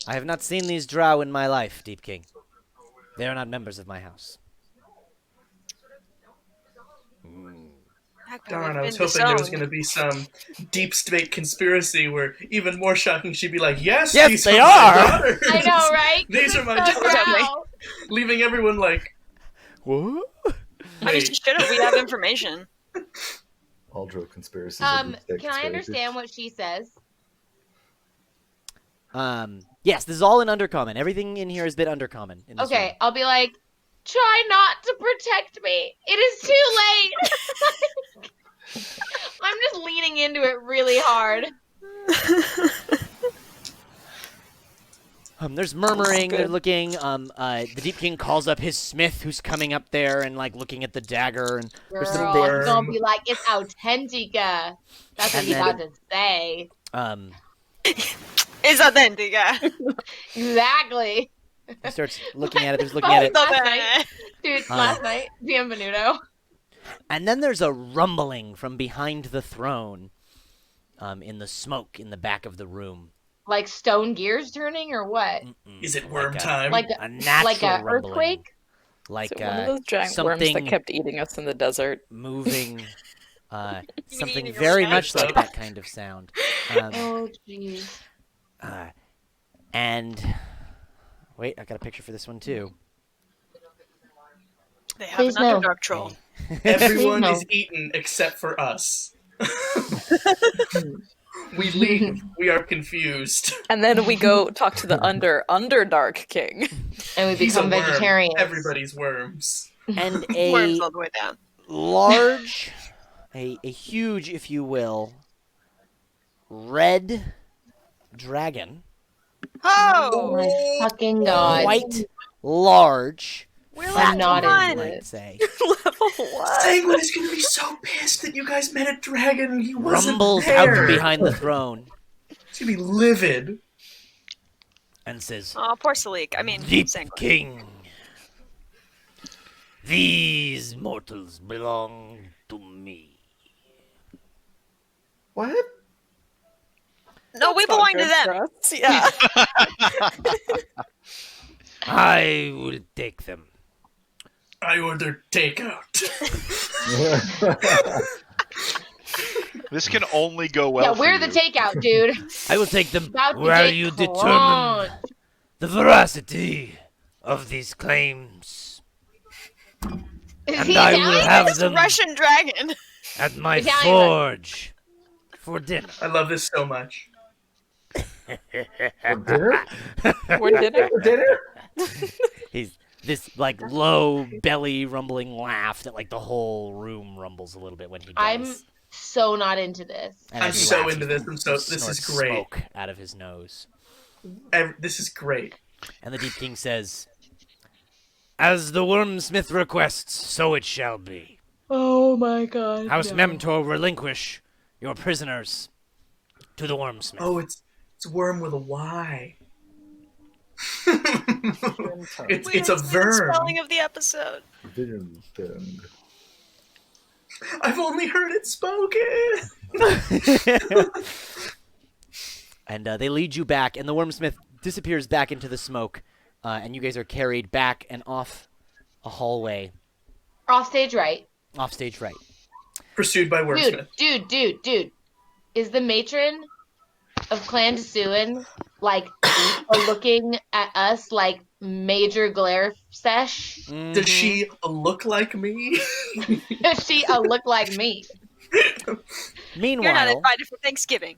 "I have not seen these drow in my life, Deep King. They are not members of my house." Darn, I was hoping there was going to be some deep state conspiracy where even more shocking she'd be like, yes, Yes, these they are are. my daughters. I know, right? These are my So daughters. drow. Leaving everyone like, What? I mean, she should have. We have information. All Drow conspiracies. are deep state Can I conspiracies. understand what she says? Yes, this is all in Undercommon. Everything in here has been Undercommon. In this Okay, room. I'll be like, try not to protect me. It is too late. I'm just leaning into it really hard. There's murmuring. They're looking. The Deep King calls up his smith, who's coming up there and like looking at the dagger. And there's some Girl, worm. he's gonna be like, it's Authentica. That's what And he's then- about to say. It's authentica. Exactly. he starts looking at it. There's looking at it. Last night, dude, Uh. last night, Bienvenuto. And then there's a rumbling from behind the throne, in the smoke in the back of the room. Like stone gears turning or what? is it worm Like a- time? Like A natural like a rumbling. earthquake? Like Is it one of those giant worms something that kept eating us in the desert? moving, something eating very your much snack? like that kind of sound. Oh jeez. And wait, I got a picture for this one too. They have Please an no. Underdark troll. Everyone No. is eaten except for us. We leave. We are confused. And then we go talk to the Underdark King. And we He's a become worm. vegetarians. Everybody's worms. And Worms a all the way down. large, a huge, if you will, red dragon, Oh Oh! my fucking god. quite large, We're I'm not level into one. I'd say, Level what? Sanguine is going to be so pissed that you guys met a dragon and he wasn't rumbles there. out from behind the throne He's going to be livid. and says, Oh, poor Salik. I mean, "Deep Sanguine. King, these mortals belong to me." What? No, we That's not belong to good them. for us. Yeah. I will take them. I order takeout. This can only go well. Yeah, for we're the you. takeout, dude. I will take them About to where get you crunched. determine the veracity of these claims. Is And he I will Italian? have It's a them Russian dragon. at my Italian. forge for dinner. I love this so much. For dinner? We're dinner. For dinner? He's this like low belly rumbling laugh that like the whole room rumbles a little bit when he does. I'm so not into this. And I'm as he so laughs, into he this. I'm so. This is snorts great. Smoke out of his nose. This is great. And the Deep King says, "As the Wyrmsmith requests, so it shall be. Oh my god. House Memtor, relinquish your prisoners to the Wyrmsmith." Oh, it's worm with a Y. it's a Wait, verb. Spelling of the episode. Vision. I've only heard it spoken. And they lead you back, and the Wyrmsmith disappears back into the smoke, and you guys are carried back and off a hallway, Off stage right. off stage right. Pursued by Wyrmsmith. Dude. Is the matron of Clan Desuin like looking at us like major glare sesh? Does she look like me? Does she look like me? You're not Meanwhile, invited for Thanksgiving.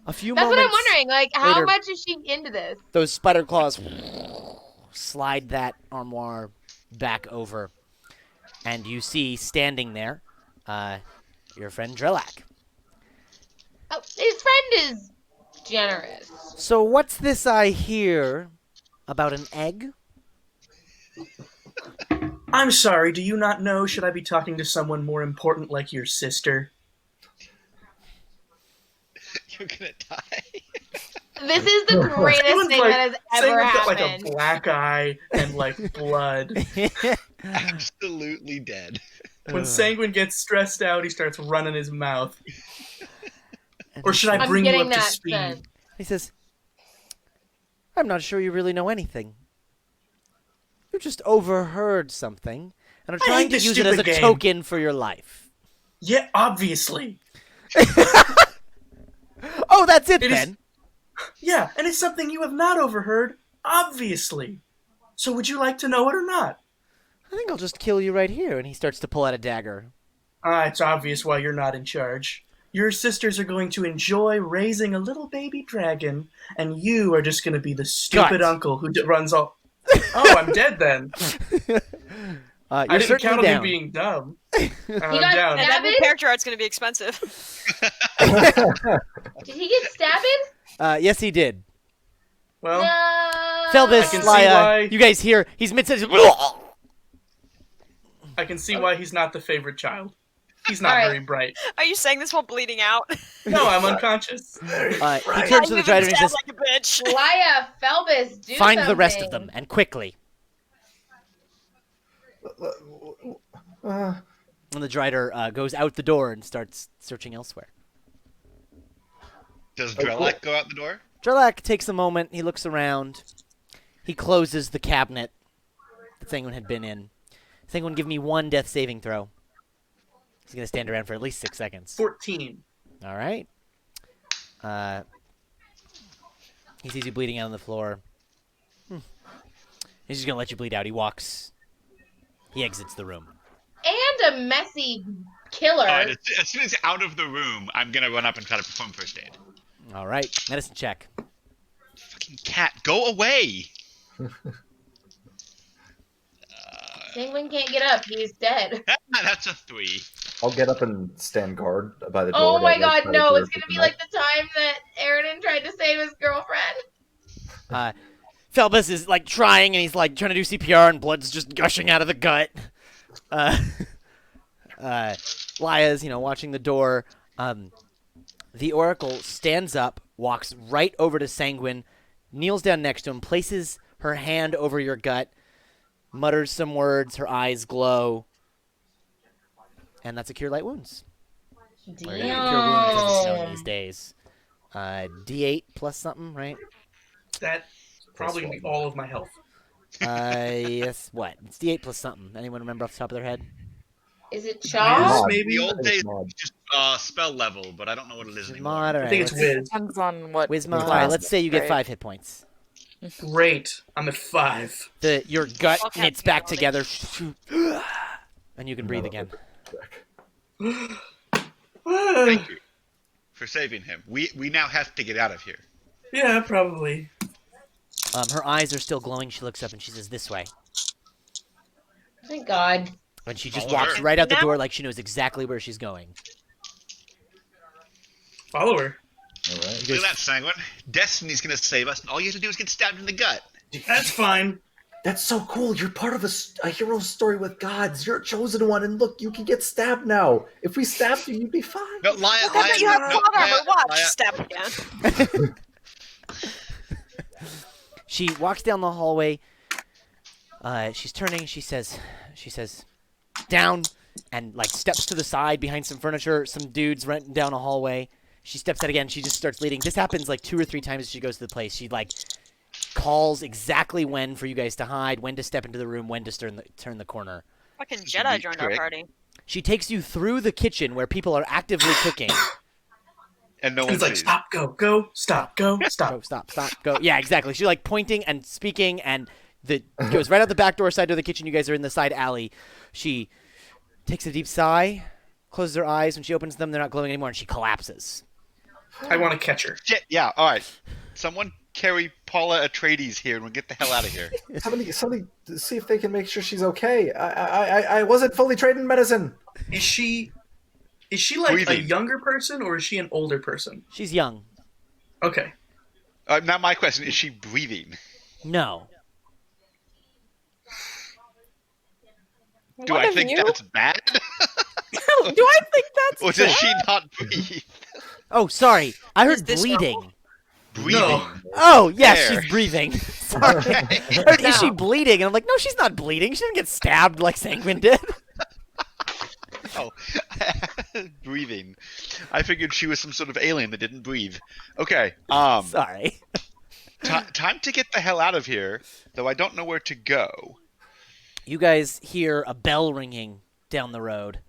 a few That's what moments I'm wondering. Like, how later, much is she into this? those spider claws slide that armoire back over, and you see standing there your friend Drillak. Oh, his friend is generous. So what's this I hear about an egg? I'm sorry, do you not know? Should I be talking to someone more important like your sister? You're gonna die. This is the greatest thing that has ever Sanguine's got like happened. a black eye and like blood. Absolutely dead. When Sanguine gets stressed out, he starts running his mouth. Or should I I'm bring you getting up to that speed? sense. He says, I'm not sure you really know anything. You just overheard something and are I trying hate to this use it as a stupid game. token for your life. Yeah, obviously. Oh, that's it It is- then. Yeah, and it's something you have not overheard, obviously. So would you like to know it or not? I think I'll just kill you right here. And he starts to pull out a dagger. It's obvious why you're not in charge. Your sisters are going to enjoy raising a little baby dragon, and you are just going to be the stupid Cut. uncle who runs all... Oh, I'm dead then. You're I didn't certainly count on you down. being dumb. He I'm got down. And that new stabbed? character art's going to be expensive. Did he get stabbed? Yes, he did. Well, No. Felbus, I can see Laya, why- you guys hear, he's mid-sentence. I can see why he's not the favorite child. He's not All right. very bright. Are you saying this while bleeding out? No, I'm unconscious. He turns to the Drider and he says, like a bitch. Laya, Felbus, do find something. the rest of them, and quickly. Uh, And the Drider goes out the door and starts searching elsewhere. Does Drellak go out the door? Drellak takes a moment, he looks around, he closes the cabinet that Sanguine had been in. Sanguine, give me one death saving throw. He's going to stand around for at least 6 seconds. 14. All right. He sees you bleeding out on the floor. He's just going to let you bleed out. He exits the room. And a messy killer. As soon as out of the room, I'm gonna run up and try to perform first aid. All right. Medicine check. Fucking cat, go away! Penguin can't get up. He's dead. That's a 3. I'll get up and stand guard by the door. Oh my to, like, god, try to no. clear It's going to people be like the time that Aridin tried to save his girlfriend. Felbus is like trying, and he's like trying to do CPR, and blood's just gushing out of the gut. Laya's, watching the door. The Oracle stands up, walks right over to Sanguine, kneels down next to him, places her hand over your gut, mutters some words, her eyes glow, and that's a Cure Light Wounds. Or Cure Wounds as it's known these days. D8 plus something, right? That's probably going to be all of my health. Yes, what? It's D8 plus something. Anyone remember off the top of their head? Is it Yes, Chaw? maybe. The old days, Mod. just spell level, but I don't know what it is anymore. Mod, all I right. think it's let's- Wiz. Depends on what. Wisma. All Class. right, let's say you get Right. 5 hit points. Great. I'm at 5. Your gut Okay, knits back okay. together, and you can breathe again. Thank you for saving him. We now have to get out of here. Yeah, probably. Her eyes are still glowing. She looks up and she says, "This way." Thank God. And she just Follow walks her. right out the Now- door like she knows exactly where she's going. Follow her. All right. Look at that, Sanguine. Destiny's gonna save us, and all you have to do is get stabbed in the gut. That's fine. That's so cool. You're part of a hero story with gods. You're a chosen one, and look, you can get stabbed now. If we stabbed you, you'd be fine. No, Laya, How about you have no, plot armor? Laya, Watch, Laya. stab again. She walks down the hallway. She's turning. She says, down, and like steps to the side behind some furniture. Some dudes running down a hallway. She steps out again. She just starts leading. This happens like 2 or 3 times as she goes to the place. She like calls exactly when for you guys to hide, when to step into the room, when to turn the corner. Fucking Should Jedi be joined our quick. party. She takes you through the kitchen where people are actively cooking. And no And one it's like, sees. stop, go, stop, go, stop. Go, stop, go. Yeah, exactly. She's like pointing and speaking, and the goes right out the back door side of the kitchen. You guys are in the side alley. She takes a deep sigh, closes her eyes. When she opens them, they're not glowing anymore, and she collapses. I want to catch her. Shit, yeah, all right. Someone carry Paula Atreides here, and we'll get the hell out of here. Somebody, see if they can make sure she's okay. I wasn't fully trained in medicine. Is she like a Breathing. younger person or is she an older person? She's young. Okay. Now my question, is she breathing? No. Do One I of think you? that's bad? Do I think that's Or does she not breathe? Oh, sorry. I Is heard this bleeding. Breathing. No. Oh, yes, There. she's breathing. Sorry. I heard, is she bleeding? And I'm like, no, she's not bleeding. She didn't get stabbed like Sanguine did. Oh, breathing. I figured she was some sort of alien that didn't breathe. Okay, Sorry. time to get the hell out of here, though I don't know where to go. You guys hear a bell ringing down the road.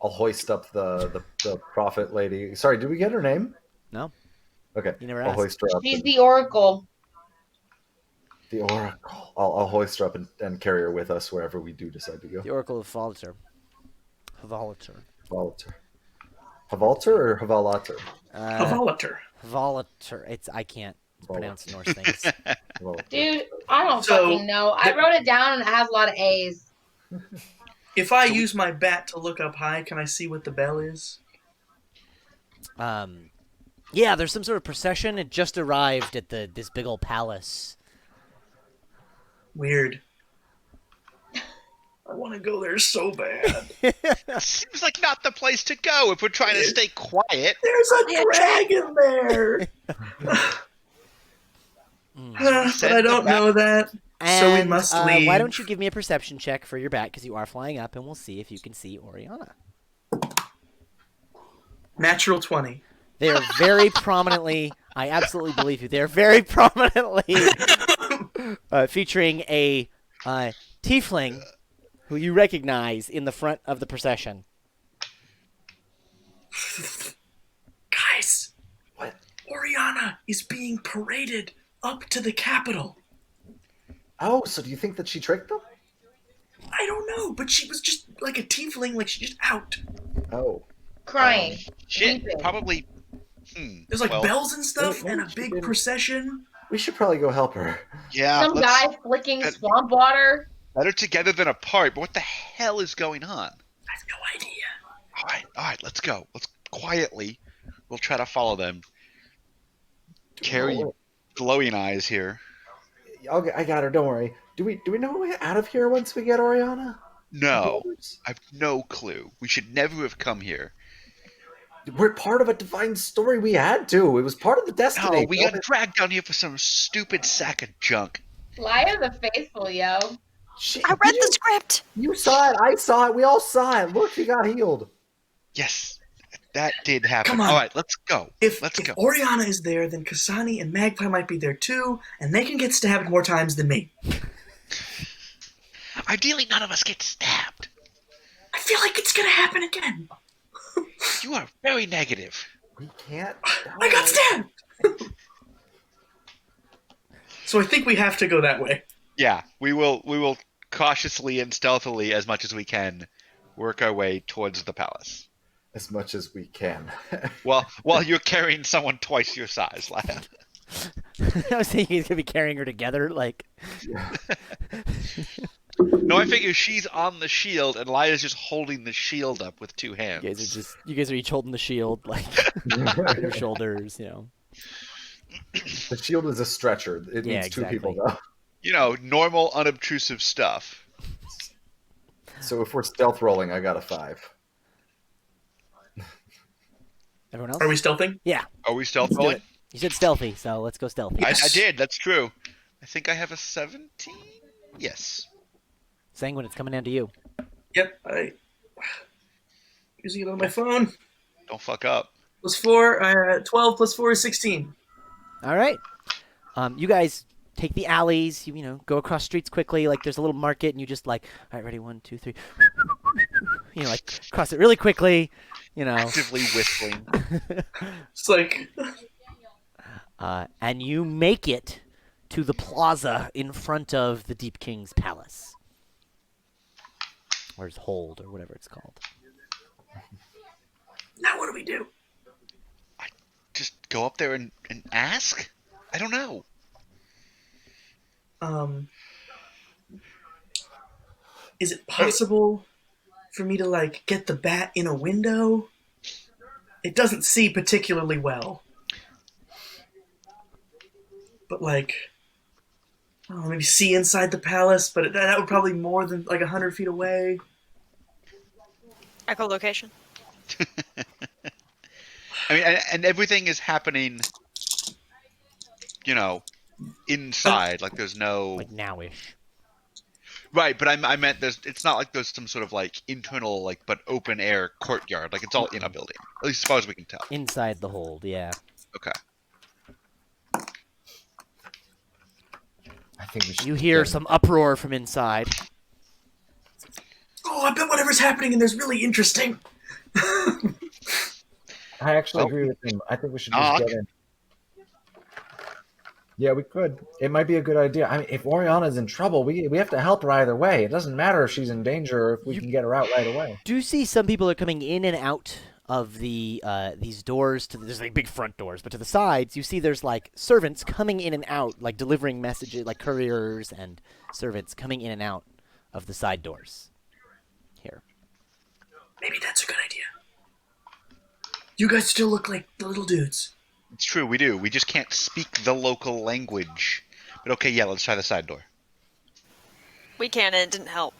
I'll hoist up the prophet lady. Sorry, did we get her name? No? Okay. You never I'll asked. hoist her up. She's and- the Oracle. the Oracle. I'll hoist her up and carry her with us wherever we do decide to go. The Oracle of Falter. Havalater. Havalter. Havalter or Havalater? Havalater. Havalater. I can't pronounce Norse things. Havalter. Dude, I don't So- fucking know. I wrote it down and it has a lot of A's. If I use my bat to look up high, can I see what the bell is? Yeah, there's some sort of procession. It just arrived at this big old palace. Weird. I want to go there so bad. Seems like not the place to go if we're trying to stay quiet. There's a dragon there! But I don't know that, so we And, must leave. why don't you give me a perception check for your bat, because you are flying up, and we'll see if you can see Oriana. Natural 20. They are very prominently, I absolutely believe you, they are very prominently featuring a tiefling who you recognize in the front of the procession. Guys, What? Oriana is being paraded up to the capital. Oh, so do you think that she tricked them? I don't know, but she was just like a tiefling, like she's just out. Oh. Crying. Shit, Weeping. probably. There's like well, bells and stuff, Well, and a she big didn't- procession. We should probably go help her. Yeah, Some let's- guy flicking swamp water. better together than apart. But what the hell is going on? I have no idea. All right, let's go. Let's quietly. We'll try to follow them. Carry glowing eyes here. Okay, I got her. Don't worry. Do we know a way out of here once we get Oriana? No, I have no clue. We should never have come here. We're part of a divine story. We had to. It was part of the destiny. No, we got dragged down here for some stupid sack of junk. Liar the faithful, yo. I read the script. You saw it. I saw it. We all saw it. Look, she got healed. Yes, that did happen. Come on. All right, let's go. If Let's go. Oriana is there, then Kasani and Magpie might be there too, and they can get stabbed more times than me. Ideally, none of us get stabbed. I feel like it's gonna happen again. You are very negative. We can't. I got stabbed. So I think we have to go that way. Yeah, we will cautiously and stealthily, as much as we can, work our way towards the palace. As much as we can. Well, while you're carrying someone twice your size, lad. I was thinking he's going to be carrying her together, like... No, I figure she's on the shield, and Lia's just holding the shield up with two hands. You guys are each holding the shield, like, on your shoulders, you know. The shield is a stretcher. It Yeah, needs two exactly. people, though. You know, normal, unobtrusive stuff. So if we're stealth rolling, I got a 5. Everyone else? Are we stealthing? Yeah, Are we stealth let's do rolling? it. You said stealthy, so let's go stealthy. I Yes. did, that's true. I think I have a 17? Yes. Sanguine, it's coming down to you. Yep. Using it on my phone. Don't fuck up. +4. 12 plus 4 is 16. All right. You guys take the alleys, you know, go across streets quickly. Like, there's a little market, and you just, like, all right, ready, 1, 2, 3. like cross it really quickly, Actively whistling. It's like, and you make it to the plaza in front of the Deep King's palace, or his hold, or whatever it's called. now what do we do? Just go up there and ask? I don't know. Is it possible for me to, like, get the bat in a window? It doesn't see particularly well. But, like, I don't know, maybe see inside the palace, but that would probably be more than, like, 100 feet away. Echolocation. I mean, and everything is happening, inside. Like, there's no... Like nowish. Right, but I meant it's not like there's some sort of, like, internal, like, but open air courtyard. Like, it's all in a building. At least as far as we can tell. Inside the hold, yeah. Okay. I think we should. You hear some uproar from inside. Oh, I bet whatever's happening in there's really interesting. I actually agree with him. I think we should just Knock. get in. Yeah, we could. It might be a good idea. I mean, if Oriana's in trouble, we have to help her either way. It doesn't matter if she's in danger or if we can get her out right away. Do you see some people are coming in and out of the these doors? There's like big front doors, but to the sides, you see there's like servants coming in and out, like delivering messages, like couriers and servants coming in and out of the side doors. Here. Maybe that's a good idea. You guys still look like the little dudes. It's true, we do. We just can't speak the local language. But okay, yeah, let's try the side door. We can, and it didn't help.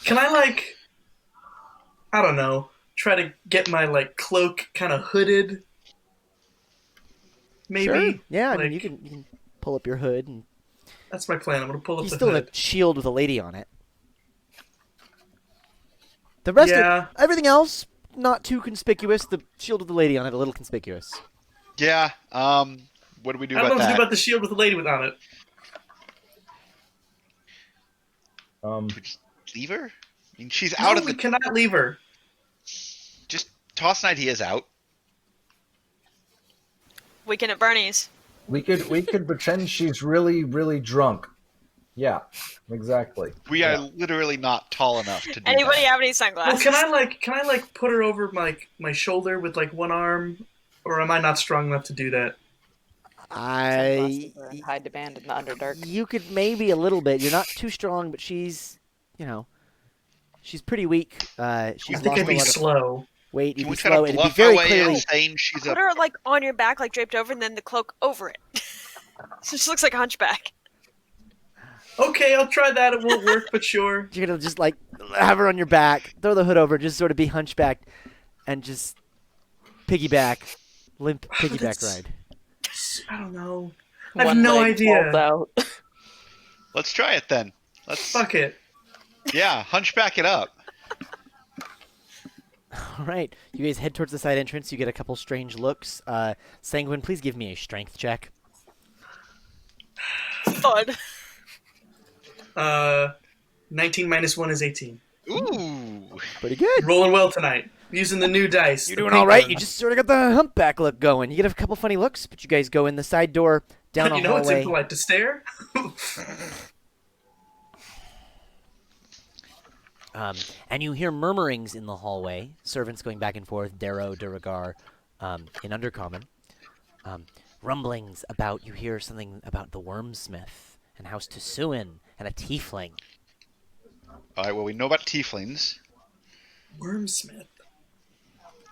Can I, like, I don't know, try to get my, like, cloak kind of hooded? Maybe? Sure. Yeah, I mean, Like, you can pull up your hood, and that's my plan. I'm going to pull up you the still have hood. a shield with a lady on it. The rest Yeah. of everything else, not too conspicuous. The shield with the lady on it, a little conspicuous. Yeah, what do we do I don't about know what to that? do about the shield with the lady on it. We just leave her? I mean, she's No, out of we the... cannot leave her. Just toss ideas out. Weekend at Bernie's. We could pretend she's really, really drunk. Yeah, exactly. We are literally not tall enough to do Anybody that. have any Well, sunglasses? can I put her over my shoulder with, like, one arm? Or am I not strong enough to do that? Sunglasses are in high demand in the Underdark. You could maybe a little bit. You're not too strong, but she's pretty weak. She's I think lost I'd be a lot of slow. weight. Can You'd we be try slow. to It'd be bluff very our way clearly. in saying she's Put a... her like on your back, like draped over, and then the cloak over it. So she looks like a hunchback. Okay, I'll try that. It won't work, but sure. You're gonna just like have her on your back, throw the hood over, just sort of be hunchbacked, and just piggyback, limp piggyback That's- ride. I don't know. I have One no leg idea. falls out. Let's try it then. Let's... Fuck it. Yeah, hunchback it up. All right, you guys head towards the side entrance. You get a couple strange looks. Sanguine, please give me a strength check. Fun. 19 minus 1 is 18. Ooh. Pretty good. Rolling well tonight. Using the new dice. You're the doing pink all right. one. You just sort of got the humpback look going. You get a couple funny looks, but you guys go in the side door, down a You know it's hallway. impolite to stare? And you hear murmurings in the hallway, servants going back and forth, Derro, Duragar, in Undercommon. Rumblings about, you hear something about the Wyrmsmith, and House Tsuin, and a tiefling. Alright, well, we know about tieflings. Wyrmsmith.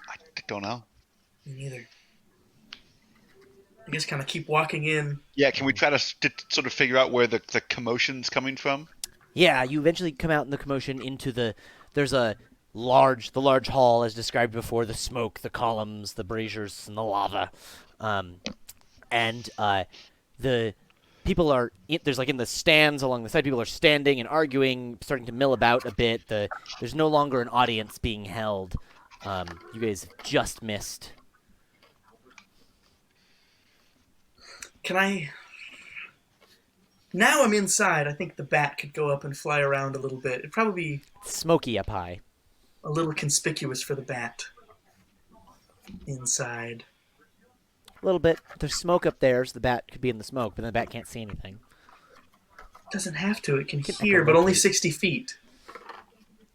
I don't know. Me neither. I guess kind of keep walking in. Yeah, can we try to sort of figure out where the commotion's coming from? Yeah, you eventually come out in the commotion into there's the large hall as described before, the smoke, the columns, the braziers, and the lava. And the people are, there's like in the stands along the side, people are standing and arguing, starting to mill about a bit. There's no longer an audience being held. You guys just missed. Can I Now I'm inside. I think the bat could go up and fly around a little bit. It'd probably be It's smoky up high. a little conspicuous for the bat inside. A little bit. There's smoke up there, so the bat could be in the smoke, but then the bat can't see anything. Doesn't have to. It can Can hear, but only echolocate. 60 feet.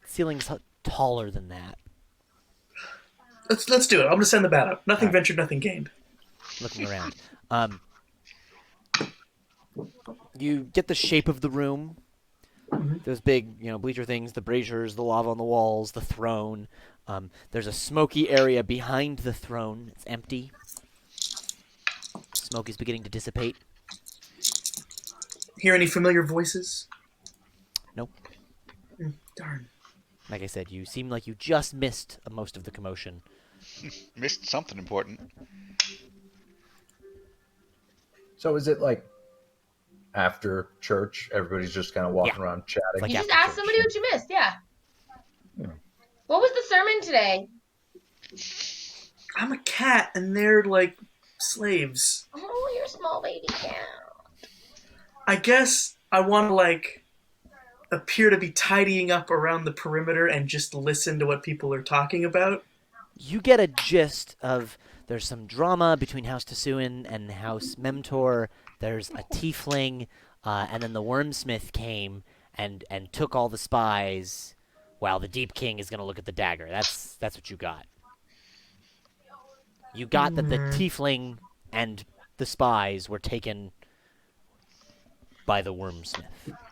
Ceiling's taller than that. Let's do it. I'm gonna send the bat up. Nothing All right. ventured, nothing gained. Looking around. You get the shape of the room. Those big, bleacher things, the braziers, the lava on the walls, the throne. There's a smoky area behind the throne. It's empty. Smoke is beginning to dissipate. Hear any familiar voices? Nope. Darn. Like I said, you seem like you just missed most of the commotion. Missed something important. So is it like after church, everybody's just kind of walking around chatting? Like You after just ask church. somebody what you missed, yeah. Yeah. What was the sermon today? I'm a cat, and they're like slaves. Oh, you're a small baby cat. I guess I want to like appear to be tidying up around the perimeter and just listen to what people are talking about. You get a gist of there's some drama between House Tasuin and House Memtor. There's a tiefling, and then the Wyrmsmith came and took all the spies, while the Deep King is going to look at the dagger. That's what you got. You got that the tiefling and the spies were taken by the Wyrmsmith.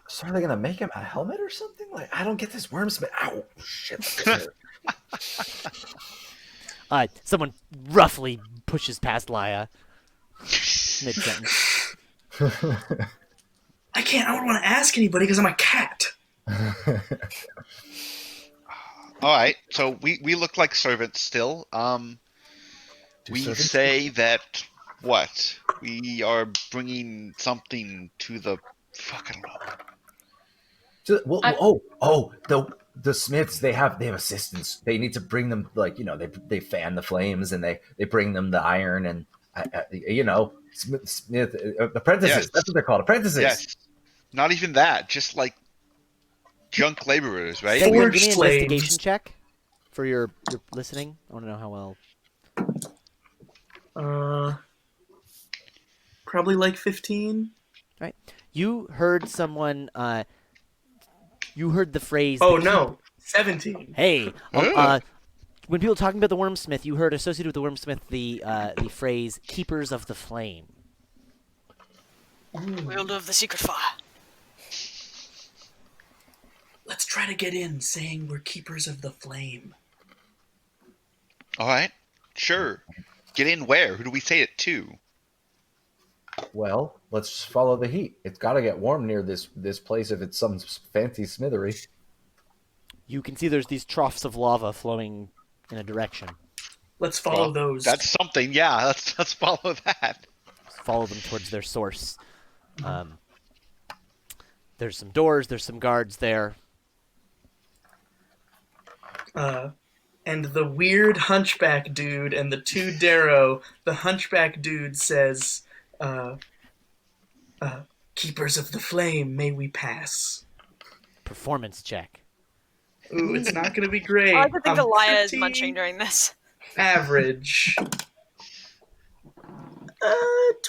So are they gonna make him a helmet or something? Like, I don't get this Wyrmsmith. Ow, shit. Someone roughly pushes past Laya mid-sentence. I don't want to ask anybody because I'm a cat. All right, so we look like servants still. We servants say that what? We are bringing something to the fuck. I don't know. The Smiths, they have assistants. They need to bring them, like, they fan the flames and they bring them the iron and Smith apprentices. Yes. That's what they're called, apprentices. Yes, not even that. Just like junk laborers, right? Give me an Forged investigation slaves. check for your listening. I want to know how well. Probably like 15. Right. You heard someone. You heard the phrase. Oh no, 17. Hey. Ooh. When people talking about the Wyrmsmith, you heard associated with the Wyrmsmith the phrase "keepers of the flame." Wielder of the secret fire. Let's try to get in saying we're keepers of the flame. All right, sure. Get in where? Who do we say it to? Well, let's follow the heat. It's got to get warm near this place if it's some fancy smithery. You can see there's these troughs of lava flowing in a direction. Let's follow Well, those. That's something. Yeah, let's follow that. Follow them towards their source. There's some doors. There's some guards there. And the weird hunchback dude and the two Derro, the hunchback dude says, keepers of the flame, may we pass. Performance check. Ooh, it's not going to be great. I like to think that I'm Laya is pretty munching during this. Average.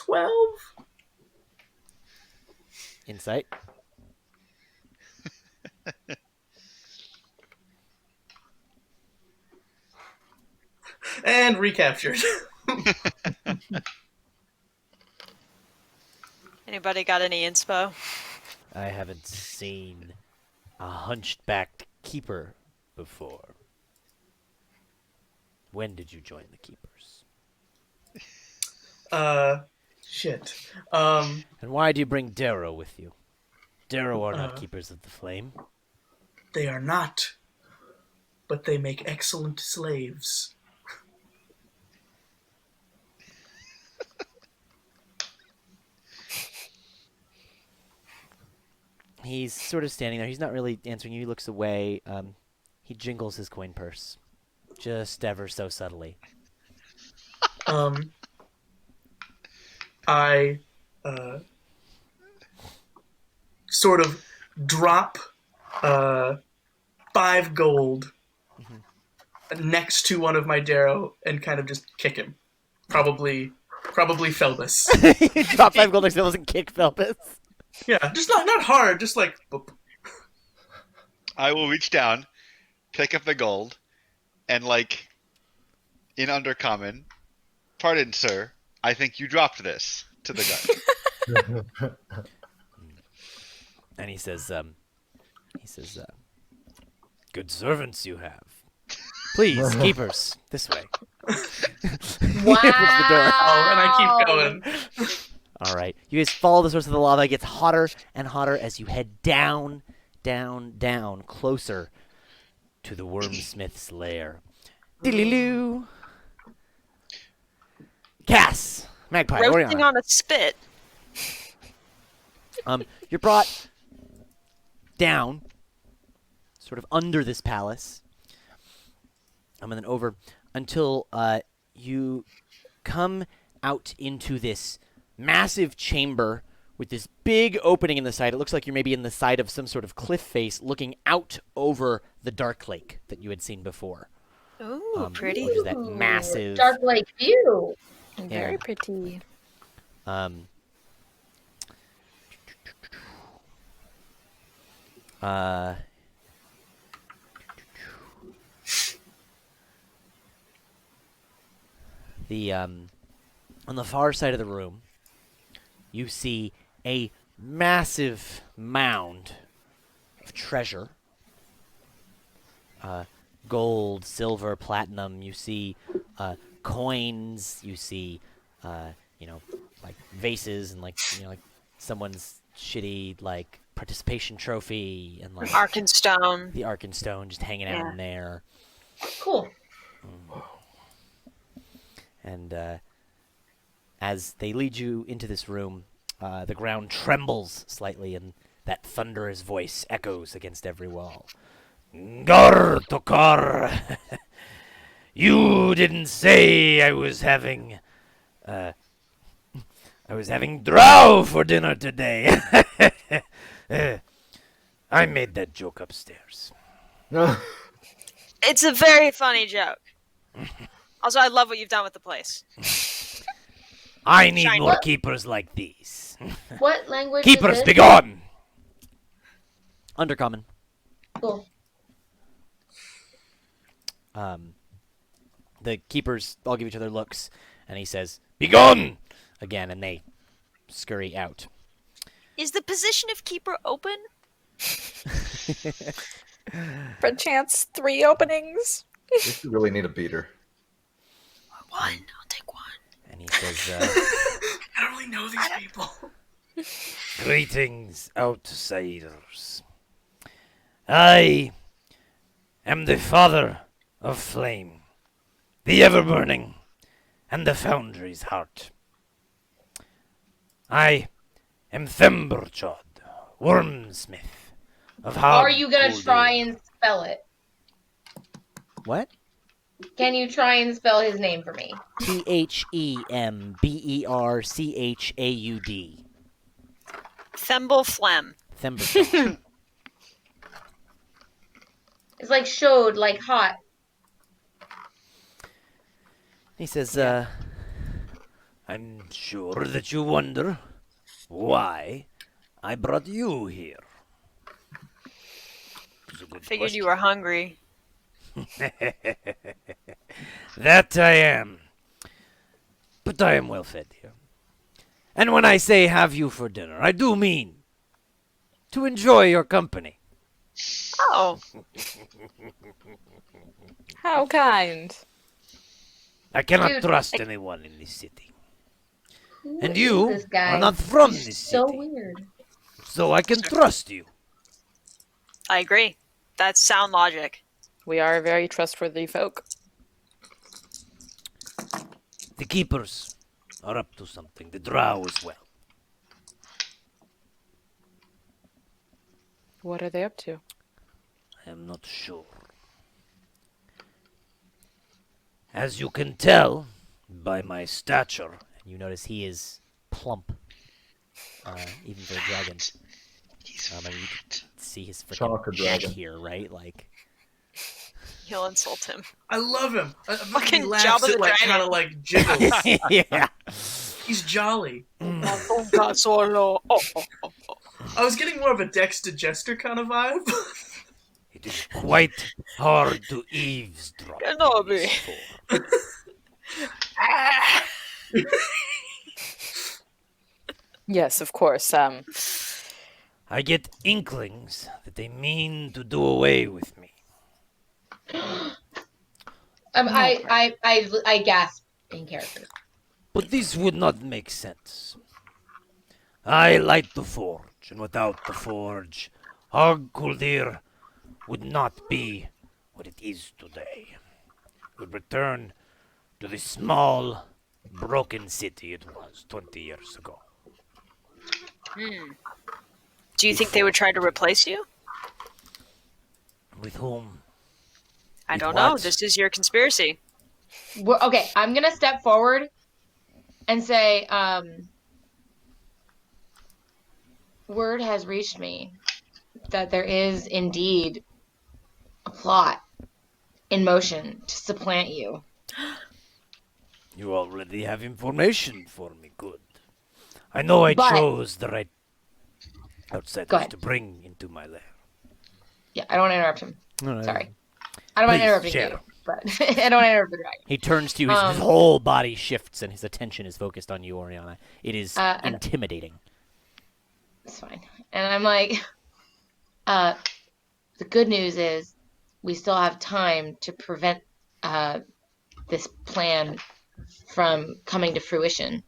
12. Insight. And recaptured. Anybody got any inspo? I haven't seen a hunchbacked keeper before. When did you join the keepers? Shit. And why do you bring Derro with you? Derro are not keepers of the flame. They are not, but they make excellent slaves. He's sort of standing there. He's not really answering you. He looks away. He jingles his coin purse. Just ever so subtly. I sort of drop 5 gold next to one of my Derro and kind of just kick him. Probably Felbus. You drop 5 gold next to Felbus and kick Felbus. Yeah, just not hard, just like boop. I will reach down, pick up the gold, and like in Undercommon, pardon, sir, I think you dropped this to the guy. And he says, good servants you have. Please, keepers, this way. Wow. He opens the door. Oh, and I keep going. All right. You guys follow the source of the lava. It gets hotter and hotter as you head down, down, down, closer to the Wyrmsmith's lair. Diddly-loo. Cass, Magpie, Roasting Oriana. on a spit. You're brought down, sort of under this palace, and then over until you come out into this massive chamber with this big opening in the side. It looks like you're maybe in the side of some sort of cliff face looking out over the Dark Lake that you had seen before. Ooh, pretty. Which is that massive... Dark Lake view. Very pretty. On the far side of the room, you see a massive mound of treasure. Gold, silver, platinum. You see coins. You see, like vases and like someone's shitty like participation trophy and like Arkenstone. the Arkenstone just hanging out in there. Cool. And as they lead you into this room, the ground trembles slightly, and that thunderous voice echoes against every wall. Gar Tokar! You didn't say I was having drow for dinner today. I made that joke upstairs. It's a very funny joke. Also, I love what you've done with the place. I need Shiny. more keepers like these. What language Keepers, is this? begone! Undercommon. Cool. The keepers all give each other looks, and he says, "Begone!" again, and they scurry out. Is the position of keeper open? Perchance 3 openings. We really need a beater. One. I'll take one. And he says, I don't really know these people. "Greetings, outsiders. I am the father of flame, the ever-burning, and the foundry's heart. I am Themberchod, Wyrmsmith of Hagh Are you gonna Kuldir." try and spell it? What? Can you try and spell his name for me? Themberchaud. Thimble phlegm. Themberchod. It's like showed, like hot. He says, "I'm sure that you wonder why I brought you here." It's a good Figured you question. were hungry. That I am. But I am well fed here. And when I say have you for dinner, I do mean to enjoy your company. Oh, How kind. I cannot Dude, trust anyone in this city. Who And is you this guy? are not from this So city, weird. so I can trust you. I agree. That's sound logic. We are very trustworthy folk. The keepers are up to something. The drow as well. What are they up to? I am not sure. As you can tell by my stature, and you notice he is plump, even for a dragon. He's I mean, you can see his Chalk or freaking dragon. neck here, right? Like, He'll insult him. I love him. Fucking He laughs. Jabba the It like Dragon. kind of like jiggles. yeah. He's jolly. Solo. Oh. I was getting more of a Dexter Jester kind of vibe. It is quite hard to eavesdrop. Kenobi. Yes, of course. I get inklings that they mean to do away with me. I gasp in character. But this would not make sense. I light the forge, and without the forge, Hagh Kuldir would not be what it is today. It would return to the small, broken city it was 20 years ago. Do you think they would try to replace you? With whom? I With don't know. what? This is your conspiracy. Well, okay, I'm gonna step forward and say, word has reached me that there is indeed a plot in motion to supplant you. You already have information for me, good. I know I But- chose the right Go outsiders ahead. to bring into my lair. Yeah, I don't want to interrupt him. No, Sorry. I don't mind Please, interrupting share. you, but I don't want to interrupt the dragon. He turns to you, his Um, whole body shifts, and his attention is focused on you, Oriana. It is and- intimidating. It's fine. And I'm like, the good news is we still have time to prevent this plan from coming to fruition.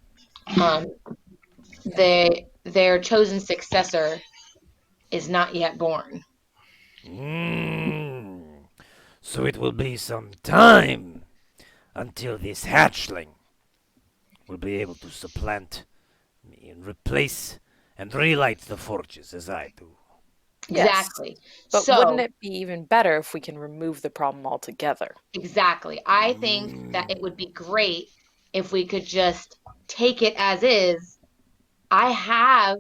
Their chosen successor is not yet born. So it will be some time until this hatchling will be able to supplant me and replace and relight the forges as I do. Yes. Exactly. But So, wouldn't it be even better if we can remove the problem altogether? exactly. I think that it would be great if we could just take it as is. I have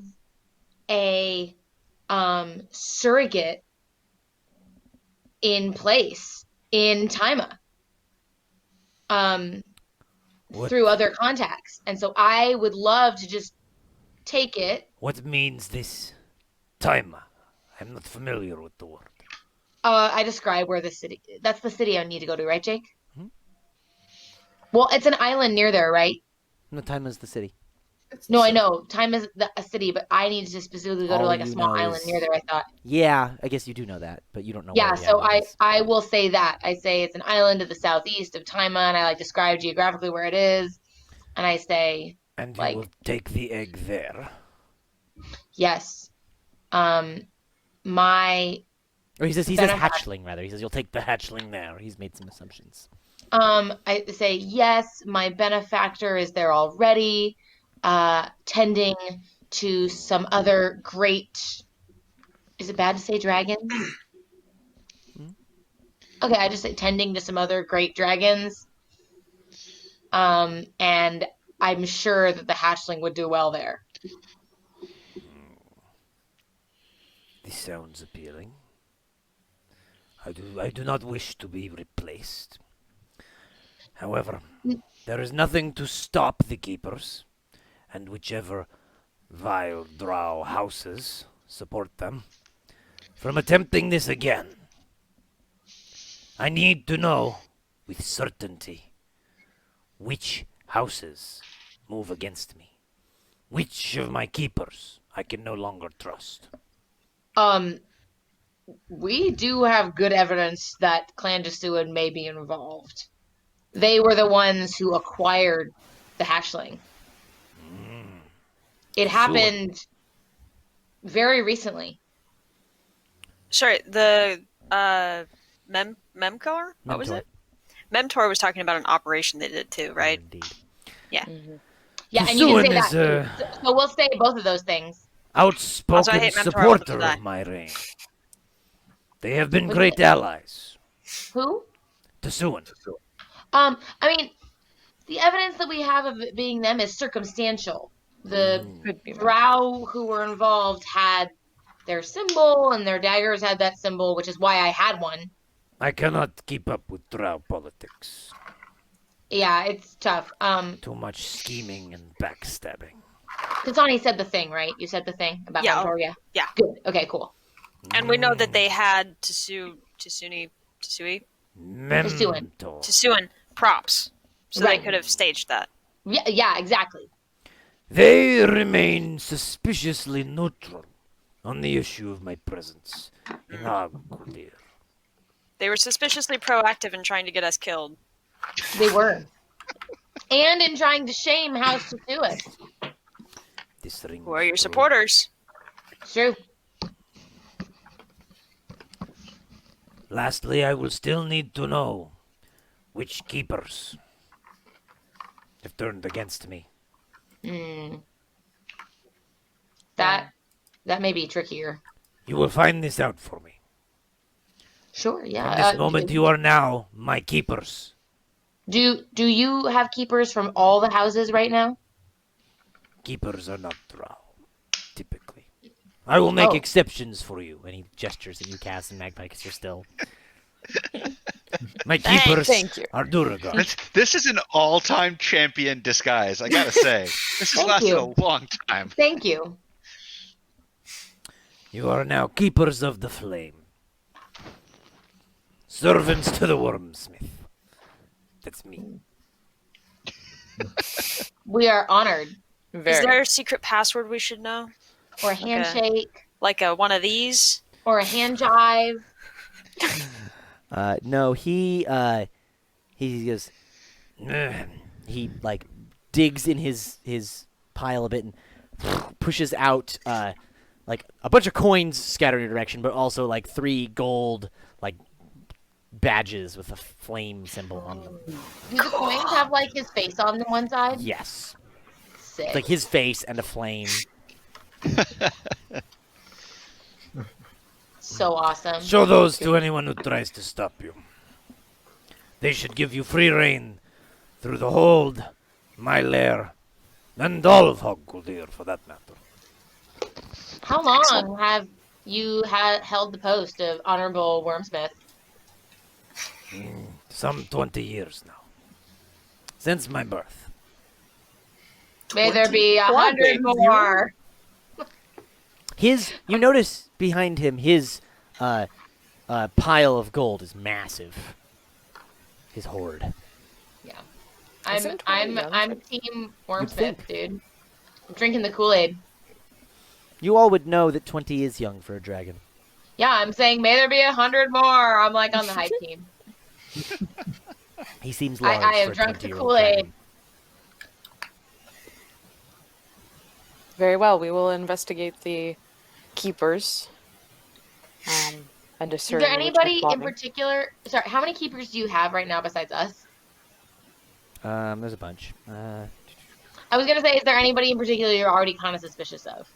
a surrogate in place in Tima. What? Through other contacts. And so I would love to just take it. What means this time? I'm not familiar with the word. I describe where the city. That's the city I need to go to, right, Jake? Hmm? Well, it's an island near there, right? No, time is the city. No, I know. Time is a city, but I need to specifically go to All like a you small know island is- near there. I thought. Yeah, I guess you do know that, but you don't know Yeah, where the so island is. I will say that. I say it's an island to the southeast of Tima, and I like describe geographically where it is, and I say And like- you will take the egg there. yes. My Or he says Benefac- hatchling, rather. He says you'll take the hatchling there. He's made some assumptions. I say yes. My benefactor is there already, tending to some other great. Is it bad to say dragons? Okay, I just say tending to some other great dragons. And I'm sure that the hatchling would do well there. This sounds appealing. I do not wish to be replaced. However, there is nothing to stop the keepers, and whichever vile drow houses support them, from attempting this again. I need to know with certainty which houses move against me. Which of my keepers I can no longer trust. We do have good evidence that Clan Jesuan may be involved. They were the ones who acquired the hatchling. It happened very recently. Sorry, the Memtor? What was Memtor. it? Memtor was talking about an operation they did too, right? Indeed. Yeah, and you can Jesuan say that. is Too. So we'll say both of those things. outspoken Also, I hate Mentor, I want supporter them to die. of my reign. They have been great allies. Who? Jesuan. I mean, the evidence that we have of it being them is circumstantial. The Could be right. Drow who were involved had their symbol, and their daggers had that symbol, which is why I had one. I cannot keep up with Drow politics. Yeah, it's tough. Too much scheming and backstabbing. Kasani said the thing, right? You said the thing about Yeah. Victoria? Yeah. Good. Okay, cool. And we know that they had Tsuin props. So Right. they could have staged that. Yeah, exactly. They remain suspiciously neutral on the issue of my presence in Hagh Kuldir. They were suspiciously proactive in trying to get us killed. They were. And in trying to shame House to do it. This ring Who are your true. supporters? It's true. Lastly, I will still need to know which keepers have turned against me. That may be trickier. You will find this out for me. Sure, yeah. From this moment, you are now my keepers. Do you have keepers from all the houses right now? Keepers are not Drow, typically. I will make Oh. exceptions for you. And he gestures at you, Cass and Magpie, because you're still... My Thank- keepers thank you. are Duragar. This is an all-time champion disguise. I gotta say, this has Thank lasted you. a long time. Thank you. You are now keepers of the flame. Servants to the Wyrmsmith. That's me. We are honored. Very. Is there a secret password we should know? Or a handshake. Like one of these? Or a hand jive. No, he goes, he like digs in his pile a bit and pushes out like a bunch of coins scattered in your direction, but also like 3 gold like badges with a flame symbol on them. Do the coins have like his face on the one side? Yes, Sick. it's like his face and a flame. So awesome. Show those to anyone who tries to stop you. They should give you free reign through the hold, my lair, and all of Hagh Kuldir, for that matter. How long have you held the post of Honorable Wyrmsmith? Some 20 years now. Since my birth. May there be 100 more. You notice behind him, his pile of gold is massive. His hoard. Yeah. Isn't 20 I'm young? Team You'd Wyrmsmith, think. dude. I'm drinking the Kool-Aid. You all would know that 20 is young for a dragon. Yeah, I'm saying may there be 100 more. I'm like on the hype team. He seems I large have for a drunk the 20-year-old Kool-Aid. dragon. Very well. We will investigate the keepers. And discern Is there which are anybody in plotting. particular? Sorry, how many keepers do you have right now besides us? There's a bunch. I was gonna say, is there anybody in particular you're already kind of suspicious of?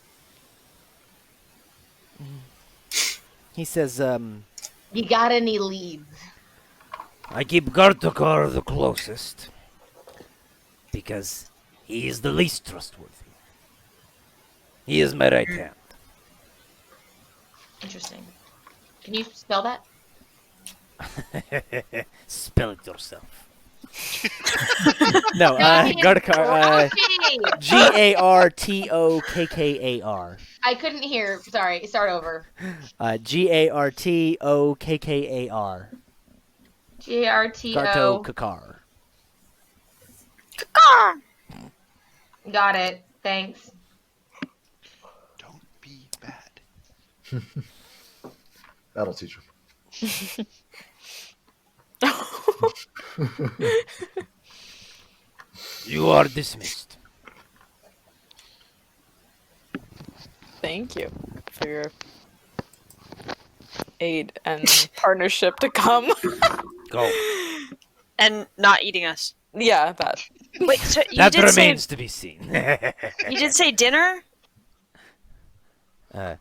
He says, You got any leads? I keep Gartokar the closest. Because he is the least trustworthy. He is my right hand. Interesting. Can you spell that? Spell it yourself. No, Gartokar, Gartokkar. I couldn't hear. Sorry, start over. Gartokkar. Garto. Gartokkar. Got it. Thanks. Don't be bad. That'll teach him. You are dismissed. Thank you for your aid and partnership to come. Go. And not eating us. Yeah, that. Wait, so you That did remains to be seen. you did say dinner? Oh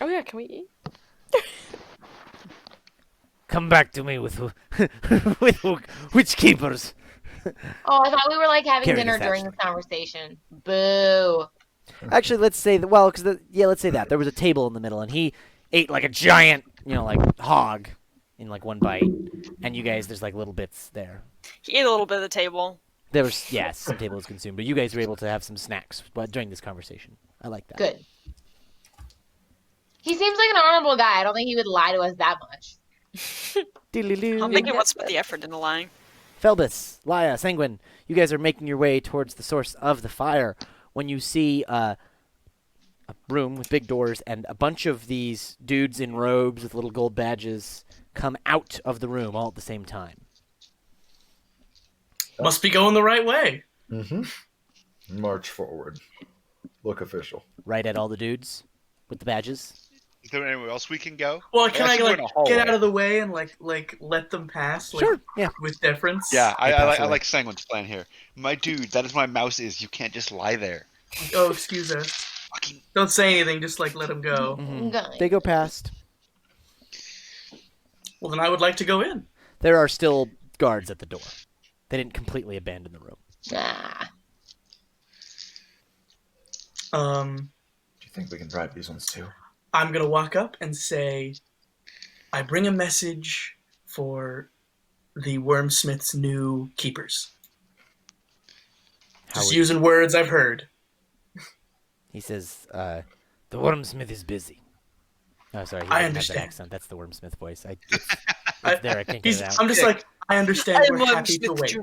yeah, can we eat? Come back to me with which keepers. Oh, I thought we were like having Carry dinner this, during Ashley. this conversation. Boo. Actually, let's say that. Well, let's say that there was a table in the middle, and he ate like a giant, like hog, in like one bite, and you guys, there's like little bits there. He ate a little bit of the table. There was some table was consumed, but you guys were able to have some snacks during this conversation. I like that. Good. He seems like an honorable guy. I don't think he would lie to us that much. I'm thinking what's put the effort into lying. Felbus, Laya, Sanguine, you guys are making your way towards the source of the fire when you see a room with big doors and a bunch of these dudes in robes with little gold badges come out of the room all at the same time. Must be going the right way. Mm-hmm. March forward. Look official. Right at all the dudes with the badges. Is there anywhere else we can go? Well, can I we're in a hallway. get out of the way and like let them pass? Sure, yeah. With deference. Yeah, They pass I away. like Sanguine's plan here. My dude, that is my mouse is. You can't just lie there. Oh, excuse us. Fucking Don't say anything. Just like let them go. Mhm. They go past. Well, then I would like to go in. There are still guards at the door. They didn't completely abandon the room. Ah. Do you think we can bribe these ones too? I'm gonna walk up and say, I bring a message for the Wyrmsmith's new keepers. Just using words I've heard. He says, the Wyrmsmith is busy. Oh, sorry. He I doesn't have understand. that accent. That's the Wyrmsmith voice. It's there. I can't get it out. I'm just like, I understand. We're happy to wait.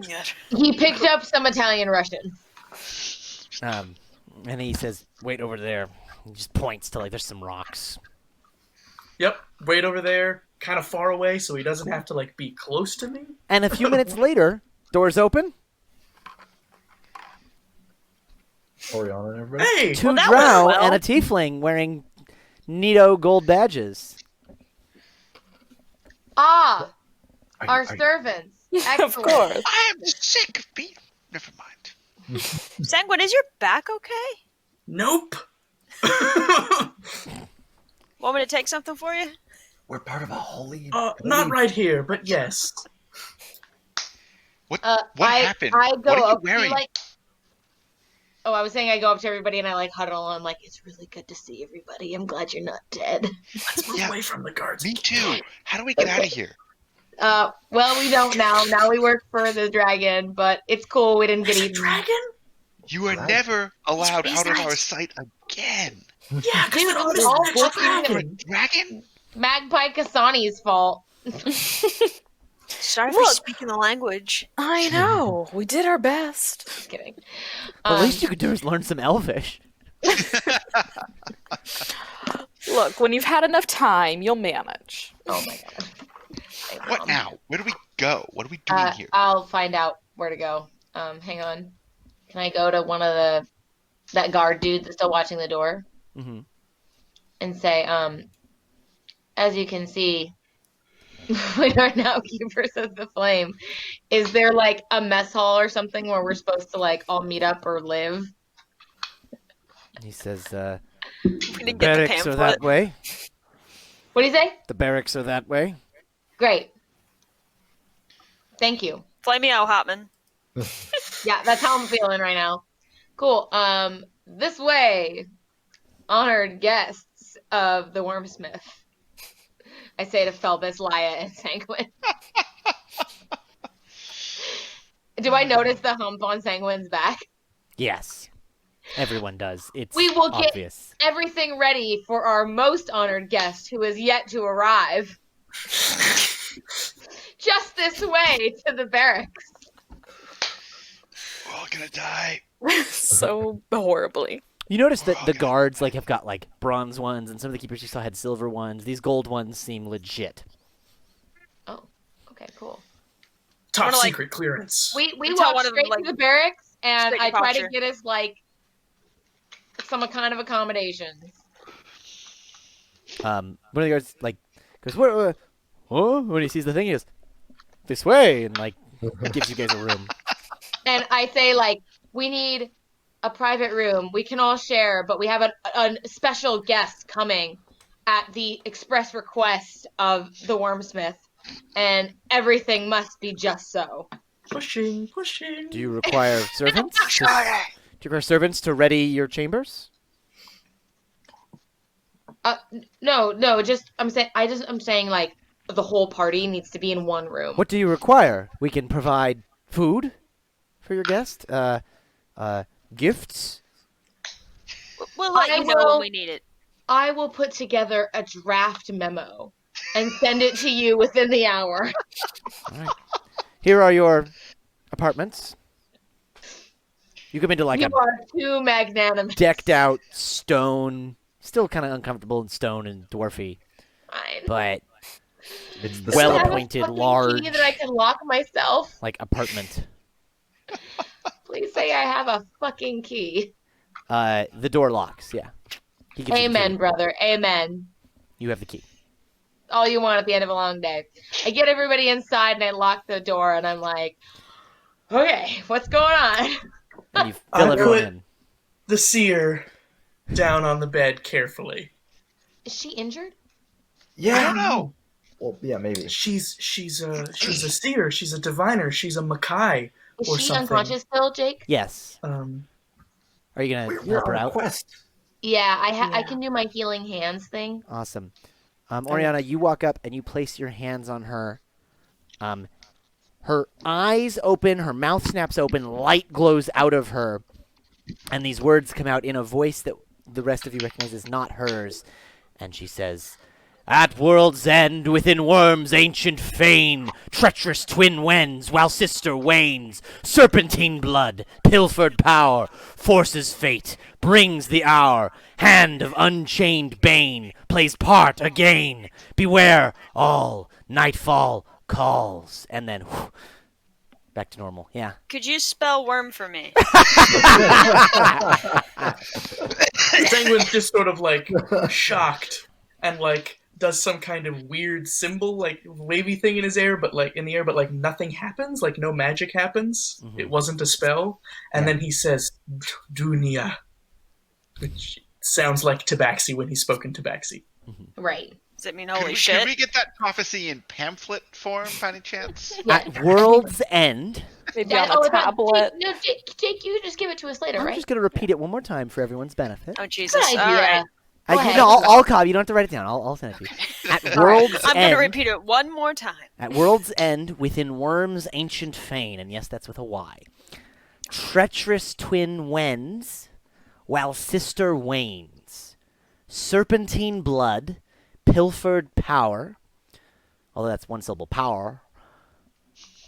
He picked up some Italian Russian. And he says, wait over there. He just points to, there's some rocks. Yep, wait over there, kind of far away, so he doesn't have to, be close to me. And a few minutes later, doors open. Oriana and everybody? Hey! Two that drow went well. and a tiefling wearing neato gold badges. Ah, Are our you- servants. Of Excellent. course. I am sick of being. Never mind. Sanguine, is your back okay? Nope! Want me to take something for you? We're part of a holy... Not right here, but yes. What I happened? I What go are you up to wearing? Oh, I was saying I go up to everybody and I huddle and I'm like, it's really good to see everybody. I'm glad you're not dead. Let's move Yeah. away from the guards. Me too. How do we get out of here? Well, we don't now. Now we work for the dragon, but it's cool. We didn't get Is it eaten. dragon? You are Right. never allowed He's out of nice. our sight again. Yeah, because we don't It's miss all the working dragon. Dragon? Magpie Kasani's fault. Sorry for Look. speaking the language. I know. We did our best. Just kidding. The least you could do is learn some Elvish. Look, when you've had enough time, you'll manage. Oh my god. What now? Where do we go? What are we doing here? I'll find out where to go. Hang on. Can I go to one of that guard dude that's still watching the door Mm-hmm. and say, as you can see, we are now keepers of the flame. Is there a mess hall or something where we're supposed to all meet up or live? He says, We didn't get the barracks are that pamphlet. way. What do you say? The barracks are that way. Great. Thank you. Play me out, Hotman. Yeah, that's how I'm feeling right now. Cool. This way, honored guests of the Wyrmsmith. I say to Felbus, Laya, and Sanguine. Do I notice the hump on Sanguine's back? Yes. Everyone does. It's We will get- obvious. Everything ready for our most honored guest who is yet to arrive. Just this way to the barracks. We're all gonna die. So horribly. You notice that the guards have got bronze ones, and some of the keepers you saw had silver ones. These gold ones seem legit. Oh, okay, cool. Top Wanna, secret clearance. We Tell walk one of them, straight to the barracks, and straight I to try to posture. get us some kind of accommodations. One of the guards goes, "What? When he sees the thing, he goes, this way, and gives you guys a room. And I say, we need a private room. We can all share, but we have a special guest coming at the express request of the Wyrmsmith, and everything must be just so. Pushing. Do you require servants? Do you require servants to ready your chambers? No. I'm saying like the whole party needs to be in one room. What do you require? We can provide food for your guest. Gifts. We'll let I you know when will- we need it. I will put together a draft memo and send it to you within the hour. All right. Here are your apartments. You come into like You a are too magnanimous. decked out stone, still kind of uncomfortable in stone and dwarfy, Fine. but It's the well I have a appointed, fucking large, key that I can lock myself. like apartment. Please say I have a fucking key. The door locks. Yeah. He gives you the Amen, key. brother. Amen. You have the key. All you want at the end of a long day. I get everybody inside and I lock the door and I'm like, okay, what's going on? And you I fill everyone put- in. The seer down on the bed carefully. Is she injured? Yeah. I don't know. Well, yeah, maybe. She's a seer. She's a diviner. She's a Makai. Is Or she something. unconscious still, Jake? Yes. Are you gonna We're help her on a out? quest. Yeah, I can do my healing hands thing. Awesome. Oriana, you walk up and you place your hands on her. Her eyes open, her mouth snaps open, light glows out of her, and these words come out in a voice that the rest of you recognize is not hers. And she says, "At world's end, within Worm's ancient fane, treacherous twin wends, while sister wanes. Serpentine blood, pilfered power, forces fate, brings the hour. Hand of unchained bane, plays part again. Beware all, nightfall calls." And then, whew, back to normal. Yeah. Could you spell worm for me? Sanguine's just sort of like shocked and like does some kind of weird symbol, like wavy thing in his air, but like in the air, but like nothing happens, like no magic happens. Mhm. It wasn't a spell. And then he says Dunia, which sounds like Tabaxi when he spoke in Tabaxi. Right. Does it mean Could holy we, shit? could we get that prophecy in pamphlet form by any chance? At world's end, Maybe on a tablet. Jake, you just give it to us later, I'm right? just going to repeat it one more time for everyone's benefit. Oh Jesus! Good All idea. right, Go You ahead. know, I'll copy. You don't have to write it down. I'll send it to you. At world's I'm end, gonna repeat it one more time. At world's end, within Worm's ancient fane, and yes, that's with a Y. Treacherous twin wends, while sister wanes. Serpentine blood, pilfered power. Although that's one syllable, power.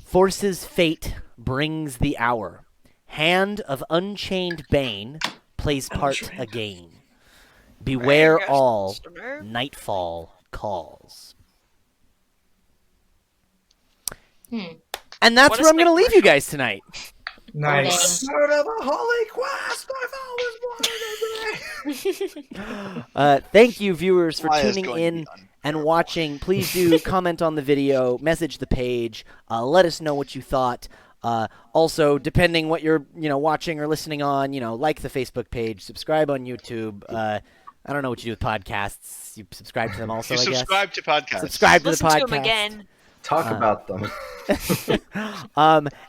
Forces fate, brings the hour. Hand of unchained bane, plays part Unchained. again. Beware Right, all, Mr. Nerve. nightfall calls. Hmm. And that's What a where I'm going to leave you commercial. guys tonight. Nice. Start of a holy quest. I've always wanted to be. Thank you, viewers, for Why is tuning going to in be done? and watching. Please do comment on the video, message the page, let us know what you thought. Also, depending what you're watching or listening on, like the Facebook page, subscribe on YouTube. I don't know what you do with podcasts. You subscribe to them also, You I guess. subscribe to podcasts. Subscribe to Listen the to podcast. him again. Talk about them.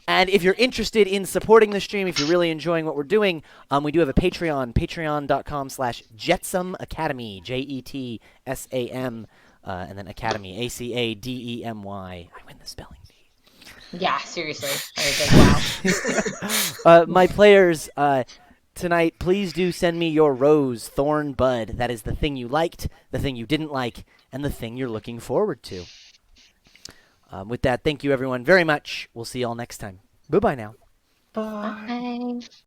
And if you're interested in supporting the stream, if you're really enjoying what we're doing, we do have a Patreon, patreon.com/Jetsam Academy, Jetsam, and then Academy, Academy. I win the spelling bee. Yeah, seriously. I was like, wow. My players, tonight, please do send me your rose, thorn, bud. That is the thing you liked, the thing you didn't like, and the thing you're looking forward to. With that, thank you everyone very much. We'll see you all next time. Bye-bye now. Bye. Bye.